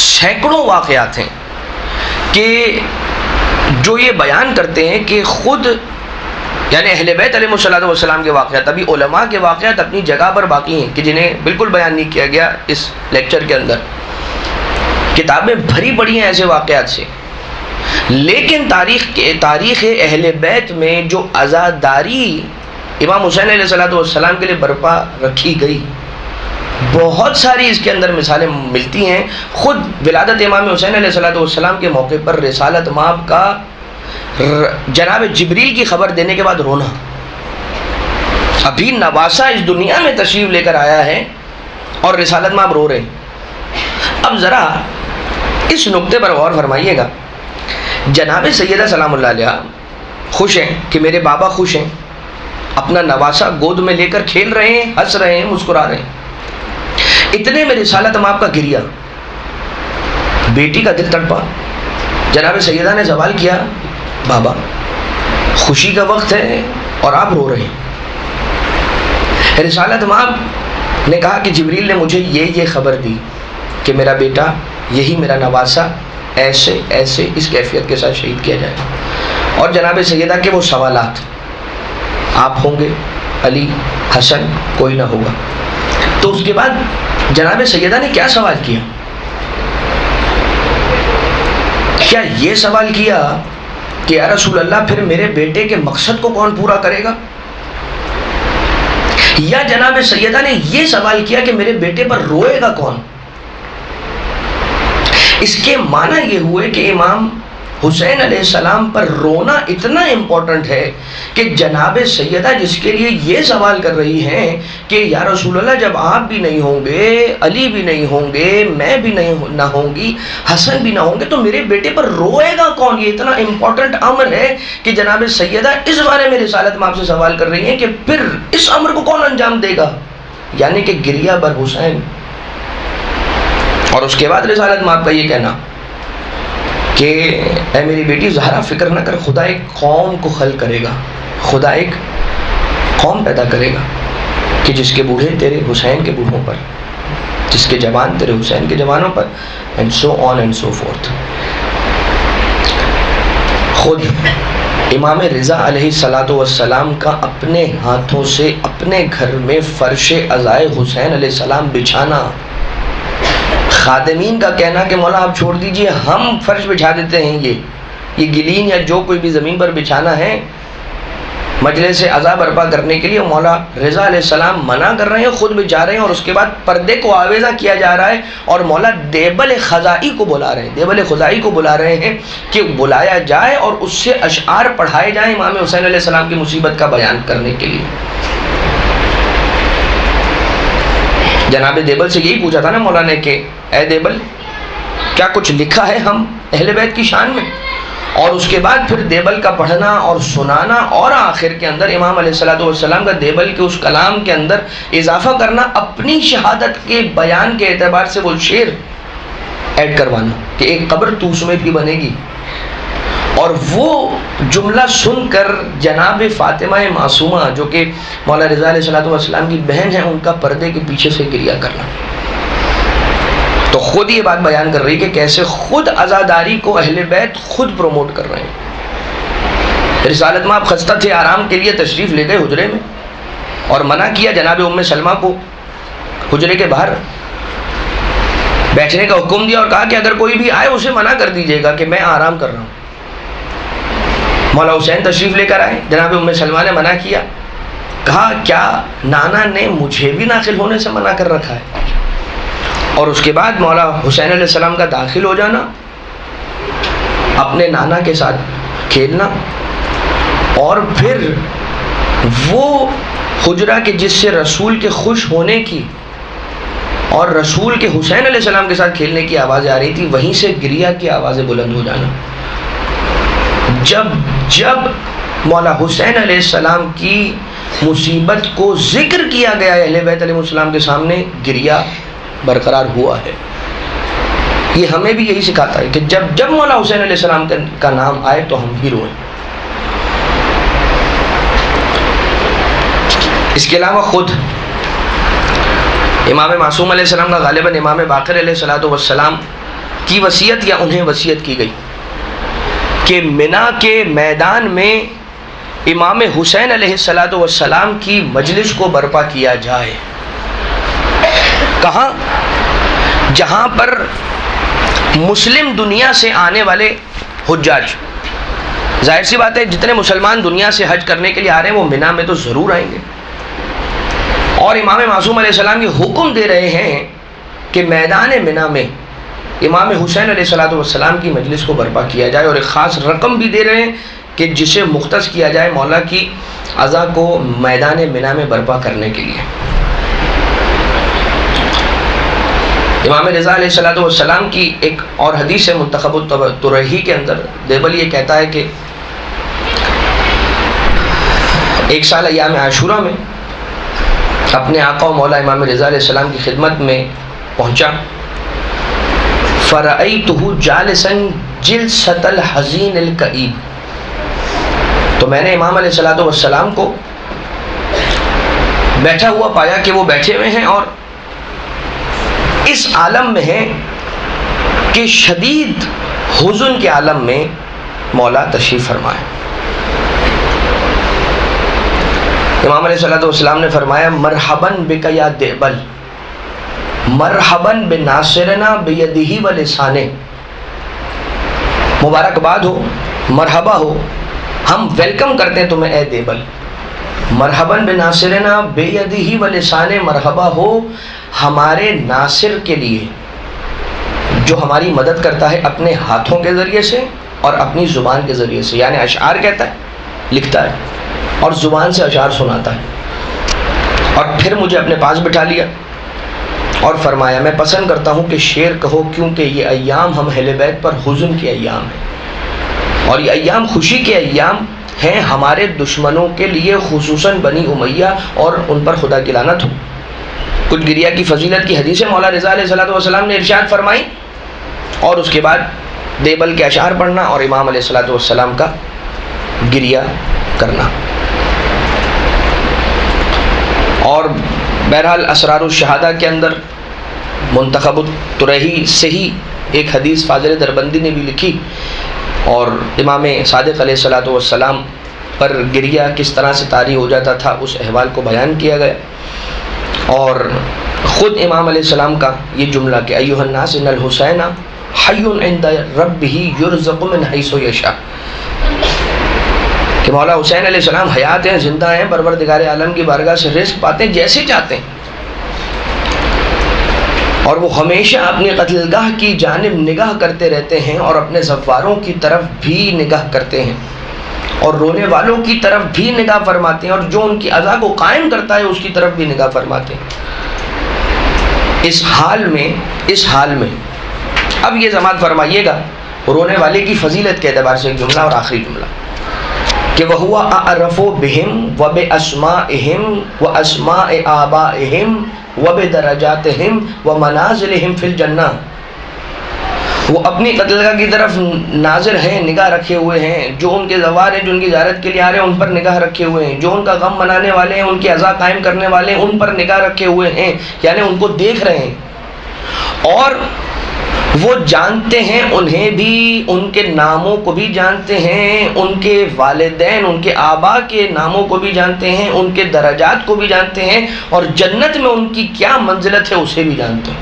سینکڑوں واقعات ہیں کہ جو یہ بیان کرتے ہیں کہ خود یعنی اہل بیت علیہ السلام کے واقعات، ابھی علماء کے واقعات اپنی جگہ پر باقی ہیں کہ جنہیں بالکل بیان نہیں کیا گیا اس لیکچر کے اندر، کتابیں بھری پڑی ہیں ایسے واقعات سے، لیکن تاریخ اہل بیت میں جو عزاداری امام حسین علیہ السلام کے لیے برپا رکھی گئی، بہت ساری اس کے اندر مثالیں ملتی ہیں۔ خود ولادت امام حسین علیہ السلام کے موقع پر رسالت مآب کا جناب جبریل کی خبر دینے کے بعد رونا، ابھی نواسہ اس دنیا میں تشریف لے کر آیا ہے اور رسالت مآب رو رہے ہیں۔ اب ذرا اس نقطے پر غور فرمائیے گا، جناب سیدہ سلام اللہ علیہ خوش ہیں کہ میرے بابا خوش ہیں، اپنا نواسہ گود میں لے کر کھیل رہے ہیں، ہنس رہے ہیں، مسکرا رہے ہیں، اتنے میں رسالت مآب کا گریہ، بیٹی کا دل تڑپا۔ جناب سیدہ نے سوال کیا بابا خوشی کا وقت ہے اور آپ رو رہے ہیں؟ رسالت مآب نے کہا کہ جبریل نے مجھے یہ خبر دی کہ میرا بیٹا، یہی میرا نواسہ ایسے ایسے اس کیفیت کے ساتھ شہید کیا جائے، اور جناب سیدہ کے وہ سوالات، آپ ہوں گے، علی، حسن، کوئی نہ ہوگا۔ تو اس کے بعد جناب سیدہ نے کیا سوال کیا؟ کیا یہ سوال کیا کہ یا رسول اللہ پھر میرے بیٹے کے مقصد کو کون پورا کرے گا؟ یا جناب سیدہ نے یہ سوال کیا کہ میرے بیٹے پر روئے گا کون؟ اس کے معنی یہ ہوئے کہ امام حسین علیہ السلام پر رونا اتنا امپورٹنٹ ہے کہ جناب سیدہ جس کے لیے یہ سوال کر رہی ہیں کہ یا رسول اللہ جب آپ بھی نہیں ہوں گے، علی بھی نہیں ہوں گے، میں بھی نہ ہوں گی، حسن بھی نہ ہوں گے، تو میرے بیٹے پر روئے گا کون؟ یہ اتنا امپورٹنٹ امر ہے کہ جناب سیدہ اس بارے میں رسالت مآب سے سوال کر رہی ہیں کہ پھر اس امر کو کون انجام دے گا، یعنی کہ گریہ بر حسین۔ اور اس کے بعد رسالت مآب کا یہ کہنا کہ اے میری بیٹی زہرا فکر نہ کر، خدا ایک قوم کو خلق کرے گا، خدا ایک قوم پیدا کرے گا کہ جس کے بوڑھے تیرے حسین کے بوڑھوں پر، جس کے جوان تیرے حسین کے جوانوں پر، and so on and so forth۔ خود امام رضا علیہ السلام کا اپنے ہاتھوں سے اپنے گھر میں فرش عزائے حسین علیہ السلام بچھانا، خادمین کا کہنا کہ مولا آپ چھوڑ دیجئے، ہم فرش بچھا دیتے ہیں، یہ گلین یا جو کوئی بھی زمین پر بچھانا ہے مجلس عزا برپا کرنے کے لیے، مولا رضا علیہ السلام منع کر رہے ہیں، خود بچھا رہے ہیں، اور اس کے بعد پردے کو آویزہ کیا جا رہا ہے، اور مولا دیبل خزائی کو بلا رہے ہیں، دیبل خزائی کو بلا رہے ہیں کہ بلایا جائے اور اس سے اشعار پڑھائے جائیں امام حسین علیہ السلام کی مصیبت کا بیان کرنے کے لیے۔ جناب دیبل سے یہی پوچھا تھا نا مولا نے کہ اے دیبل کیا کچھ لکھا ہے ہم اہل بیت کی شان میں؟ اور اس کے بعد پھر دیبل کا پڑھنا اور سنانا، اور آخر کے اندر امام علیہ السلام کا دیبل کے اس کلام کے اندر اضافہ کرنا، اپنی شہادت کے بیان کے اعتبار سے وہ شعر ایڈ کروانا کہ ایک قبر تو سمیت کی بنے گی، اور وہ جملہ سن کر جناب فاطمہ معصومہ جو کہ مولا رضا علیہ السلام کی بہن ہیں، ان کا پردے کے پیچھے سے گریہ کرنا۔ تو خود یہ بات بیان کر رہی کہ کیسے خود عزاداری کو اہل بیت خود پروموٹ کر رہے ہیں۔ رسالت میں آپ خستہ تھے، آرام کے لیے تشریف لے گئے حجرے میں اور منع کیا جناب ام سلمہ کو حجرے کے باہر بیٹھنے کا حکم دیا اور کہا کہ اگر کوئی بھی آئے اسے منع کر دیجیے گا کہ میں آرام کر رہا ہوں۔ مولا حسین تشریف لے کر آئے، جناب ام سلمہ نے منع کیا، کہا کیا نانا نے مجھے بھی داخل ہونے سے منع کر رکھا ہے؟ اور اس کے بعد مولا حسین علیہ السلام کا داخل ہو جانا، اپنے نانا کے ساتھ کھیلنا، اور پھر وہ حجرہ کے جس سے رسول کے خوش ہونے کی اور رسول کے حسین علیہ السلام کے ساتھ کھیلنے کی آوازیں آ رہی تھی، وہیں سے گریہ کی آوازیں بلند ہو جانا۔ جب مولا حسین علیہ السلام کی مصیبت کو ذکر کیا گیا ہے اہل بیت علیہ السلام کے سامنے، گریہ برقرار ہوا ہے۔ یہ ہمیں بھی یہی سکھاتا ہے کہ جب مولا حسین علیہ السلام کا نام آئے تو ہم بھی روئیں۔ اس کے علاوہ خود امام معصوم علیہ السلام کا غالباً امام باقر علیہ السلام کی وصیت یا انہیں وصیت کی گئی کہ منی کے میدان میں امام حسین علیہ السلام کی مجلس کو برپا کیا جائے۔ کہاں؟ جہاں پر مسلم دنیا سے آنے والے حجاج، ظاہر سی بات ہے جتنے مسلمان دنیا سے حج کرنے کے لیے آ رہے ہیں وہ منی میں تو ضرور آئیں گے، اور امام معصوم علیہ السلام یہ حکم دے رہے ہیں کہ میدان منی میں امام حسین علیہ السلام کی مجلس کو برپا کیا جائے، اور ایک خاص رقم بھی دے رہے ہیں کہ جسے مختص کیا جائے مولا کی عزا کو میدان منی میں برپا کرنے کے لیے۔ امام رضا علیہ السلام کی ایک اور حدیث ہے منتخب الطرحی کے اندر، دیبل یہ کہتا ہے کہ ایک سال ایام عاشورہ میں اپنے آقا و مولا امام رضا علیہ السلام کی خدمت میں پہنچا، فَرَأَيْتُهُ جَالِسًا جِلْسَةَ الْحَزِينِ الْكَئِيبِ، تو میں نے امام علیہ السلام کو بیٹھا ہوا پایا کہ وہ بیٹھے ہوئے ہیں اور اس عالم میں ہیں کہ شدید حزن کے عالم میں مولا تشریف فرمائے۔ امام علیہ السلام نے فرمایا مرحباً بک یا دیبل، مرحباً بناصرنا بیدہ و لسانہ، مبارکباد ہو، مرحبا ہو، ہم ویلکم کرتے ہیں تمہیں اے دیبل، مرحباً بناصرنا بیدہ و لسانہ، مرحبا ہو ہمارے ناصر کے لیے جو ہماری مدد کرتا ہے اپنے ہاتھوں کے ذریعے سے اور اپنی زبان کے ذریعے سے، یعنی اشعار کہتا ہے، لکھتا ہے اور زبان سے اشعار سناتا ہے۔ اور پھر مجھے اپنے پاس بٹھا لیا اور فرمایا میں پسند کرتا ہوں کہ شعر کہو، کیونکہ یہ ایام ہم اہل بیت پر حزن کے ایام ہیں، اور یہ ایام خوشی کے ایام ہیں ہمارے دشمنوں کے لیے، خصوصاً بنی امیہ، اور ان پر خدا کی لعنت ہو۔ کچھ گریہ کی فضیلت کی حدیثیں مولا رضا علیہ السلام نے ارشاد فرمائی، اور اس کے بعد دیبل کے اشعار پڑھنا اور امام علیہ السلام کا گریہ کرنا۔ اور بہرحال اسرار الشہادہ کے اندر منتخب الطرحی سے ہی ایک حدیث فاضل دربندی نے بھی لکھی، اور امام صادق علیہ السلام پر گریہ کس طرح سے طاری ہو جاتا تھا اس احوال کو بیان کیا گیا، اور خود امام علیہ السلام کا یہ جملہ کہ ایھا الناس ان الحسین حی عند ربہ یرزق من حیث یشاء، کہ مولا حسین علیہ السلام حیات ہیں، زندہ ہیں، پروردگار عالم کی بارگاہ سے رزق پاتے ہیں جیسے چاہتے ہیں، اور وہ ہمیشہ اپنی قتل گاہ کی جانب نگاہ کرتے رہتے ہیں اور اپنے زواروں کی طرف بھی نگاہ کرتے ہیں اور رونے والوں کی طرف بھی نگاہ فرماتے ہیں، اور جو ان کی عزا کو قائم کرتا ہے اس کی طرف بھی نگاہ فرماتے ہیں۔ اس حال میں اب یہ سماعت فرمائیے گا رونے والے کی فضیلت کے اعتبار سے ایک جملہ اور آخری جملہ کہ وَهُوَ أَعْرَفُ بِهِمْ وَبِأَسْمَائِهِمْ وَأَسْمَاءِ آبَائِهِمْ وَبِدَرَجَاتِهِمْ وَمَنَازِلِهِمْ فِي الْجَنَّةِ، وہ اپنی قتلگاہ کی طرف ناظر ہیں، نگاہ رکھے ہوئے ہیں، جو ان کے زوار ہیں، جو ان کی زیارت کے لیے آ رہے ہیں ان پر نگاہ رکھے ہوئے ہیں، جو ان کا غم منانے والے ہیں، ان کی عزا قائم کرنے والے ہیں ان پر نگاہ رکھے ہوئے ہیں، یعنی ان کو دیکھ رہے ہیں، اور وہ جانتے ہیں انہیں بھی، ان کے ناموں کو بھی جانتے ہیں، ان کے والدین، ان کے آبا کے ناموں کو بھی جانتے ہیں، ان کے درجات کو بھی جانتے ہیں، اور جنت میں ان کی کیا منزلت ہے اسے بھی جانتے ہیں،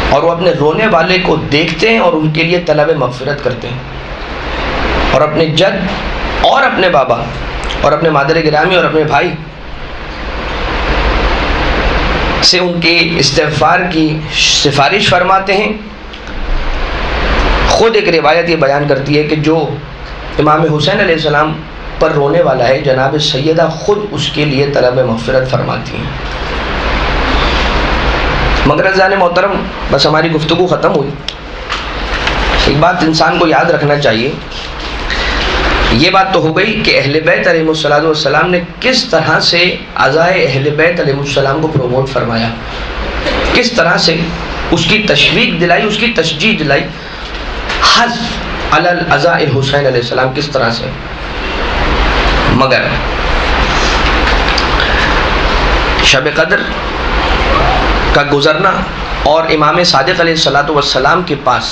اور وہ اپنے رونے والے کو دیکھتے ہیں اور ان کے لیے طلب مغفرت کرتے ہیں، اور اپنے جد اور اپنے بابا اور اپنے مادر گرامی اور اپنے بھائی سے ان کے استغفار کی سفارش فرماتے ہیں۔ خود ایک روایت یہ بیان کرتی ہے کہ جو امام حسین علیہ السلام پر رونے والا ہے، جناب سیدہ خود اس کے لیے طلب مغفرت فرماتی ہیں۔ مگر عزیزان محترم، بس ہماری گفتگو ختم ہوئی، ایک بات انسان کو یاد رکھنا چاہیے، یہ بات تو ہو گئی کہ اہل بیت علیہ السلام نے کس طرح سے عزائے اہل بیت علیہ السلام کو پروموٹ فرمایا، کس طرح سے اس کی تشویق دلائی، اس کی تشجیع دلائی، حذف علی العزاء الحسین علیہ السلام کس طرح سے۔ مگر شب قدر کا گزرنا اور امام صادق علیہ السلام کے پاس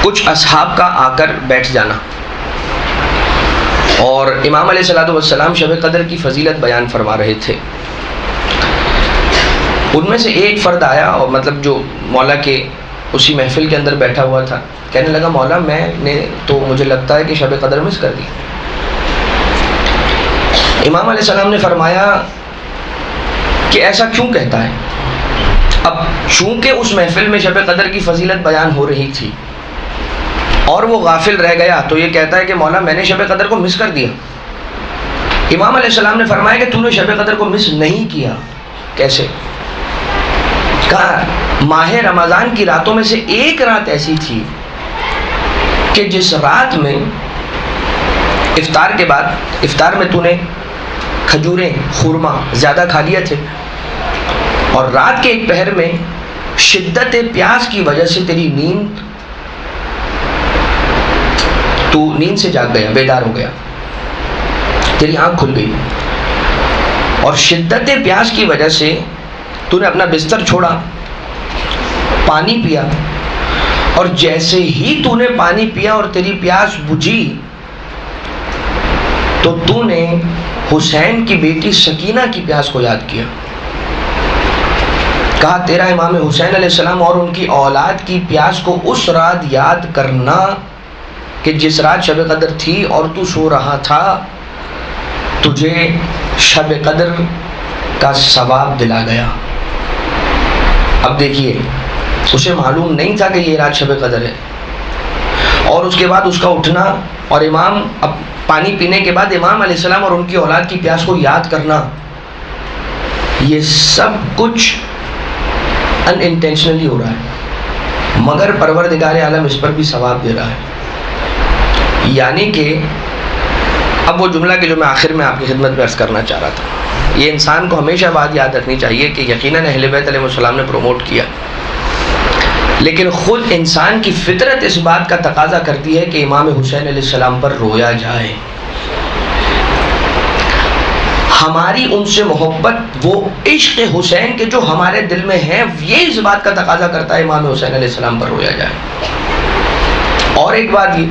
کچھ اصحاب کا آ کر بیٹھ جانا، اور امام علیہ السلام شب قدر کی فضیلت بیان فرما رہے تھے، ان میں سے ایک فرد آیا، اور مطلب جو مولا کے اسی محفل کے اندر بیٹھا ہوا تھا، کہنے لگا مولا میں نے تو مجھے لگتا ہے کہ شب قدر مس کر دی۔ امام علیہ السلام نے فرمایا کہ ایسا کیوں کہتا ہے؟ اب چونکہ اس محفل میں شب قدر کی فضیلت بیان ہو رہی تھی اور وہ غافل رہ گیا، تو یہ کہتا ہے کہ مولا میں نے شب قدر کو مس کر دیا۔ امام علیہ السلام نے فرمایا کہ تو نے شب قدر کو مس نہیں کیا۔ کیسے؟ کہا ماہ رمضان کی راتوں میں سے ایک رات ایسی تھی کہ جس رات میں افطار کے بعد، افطار میں تو نے کھجوریں، خورما زیادہ کھا لیا تھے، اور رات کے ایک پہر میں شدت پیاس کی وجہ سے تیری نیند، تو نیند سے جاگ گیا، بیدار ہو گیا، تیری آنکھ کھل گئی، اور شدت پیاس کی وجہ سے تو نے اپنا بستر چھوڑا، پانی پیا، اور جیسے ہی تو نے پانی پیا اور تیری پیاس بجھی تو تو نے حسین کی بیٹی سکینہ کی پیاس کو یاد کیا۔ کہا تیرا امام حسین علیہ السلام اور ان کی اولاد کی پیاس کو اس رات یاد کرنا کہ جس رات شب قدر تھی اور تو سو رہا تھا، تجھے شب قدر کا ثواب دلا گیا۔ اب دیکھیے، اسے معلوم نہیں تھا کہ یہ رات شب قدر ہے، اور اس کے بعد اس کا اٹھنا اور امام اب پانی پینے کے بعد امام علیہ السلام اور ان کی اولاد کی پیاس کو یاد کرنا، یہ سب کچھ ان انٹینشنلی ہو رہا ہے، مگر پروردگار عالم اس پر بھی ثواب دے رہا ہے۔ یعنی کہ اب وہ جملہ کہ جو میں آخر میں آپ کی خدمت میں عرض کرنا چاہ رہا تھا، یہ انسان کو ہمیشہ بات یاد رکھنی چاہیے کہ یقیناً اہل بیت علیہ السلام نے پروموٹ کیا، لیکن خود انسان کی فطرت اس بات کا تقاضا کرتی ہے کہ امام حسین علیہ السلام پر رویا جائے۔ ہماری ان سے محبت، وہ عشق حسین کے جو ہمارے دل میں ہیں، یہ اس بات کا تقاضا کرتا ہے امام حسین علیہ السلام پر رویا جائے۔ اور ایک بات یہ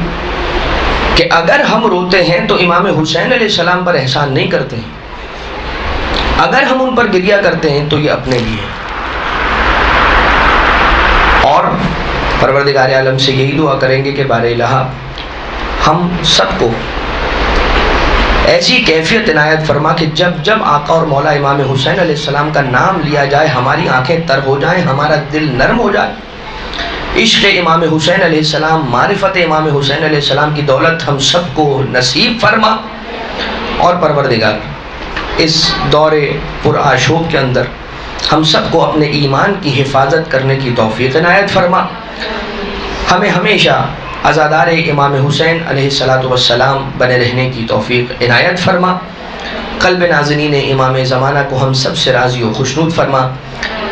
کہ اگر ہم روتے ہیں تو امام حسین علیہ السلام پر احسان نہیں کرتے ہیں، اگر ہم ان پر گریہ کرتے ہیں تو یہ اپنے لیے۔ اور پروردگار عالم سے یہی دعا کریں گے کہ بار الہ ہم سب کو ایسی کیفیت عنایت فرما کہ جب جب آقا اور مولا امام حسین علیہ السلام کا نام لیا جائے ہماری آنکھیں تر ہو جائیں، ہمارا دل نرم ہو جائے۔ عشق امام حسین علیہ السلام، معرفت امام حسین علیہ السلام کی دولت ہم سب کو نصیب فرما، اور پروردگار اس دور پر آشوب کے اندر ہم سب کو اپنے ایمان کی حفاظت کرنے کی توفیق عنایت فرما، ہمیں ہمیشہ عزادار امام حسین علیہ السلام بنے رہنے کی توفیق عنایت فرما، قلب نازنین امام زمانہ کو ہم سب سے راضی و خوشنود فرما،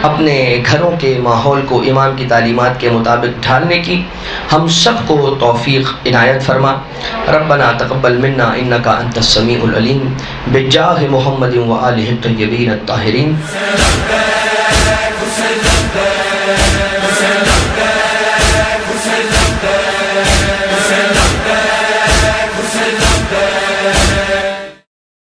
اپنے گھروں کے ماحول کو امام کی تعلیمات کے مطابق ڈھالنے کی ہم سب کو توفیق عنایت فرما۔ ربنا تقبل منا انک انت السمیع العلیم بجاہ محمد و آلہ الطیبین الطاہرین۔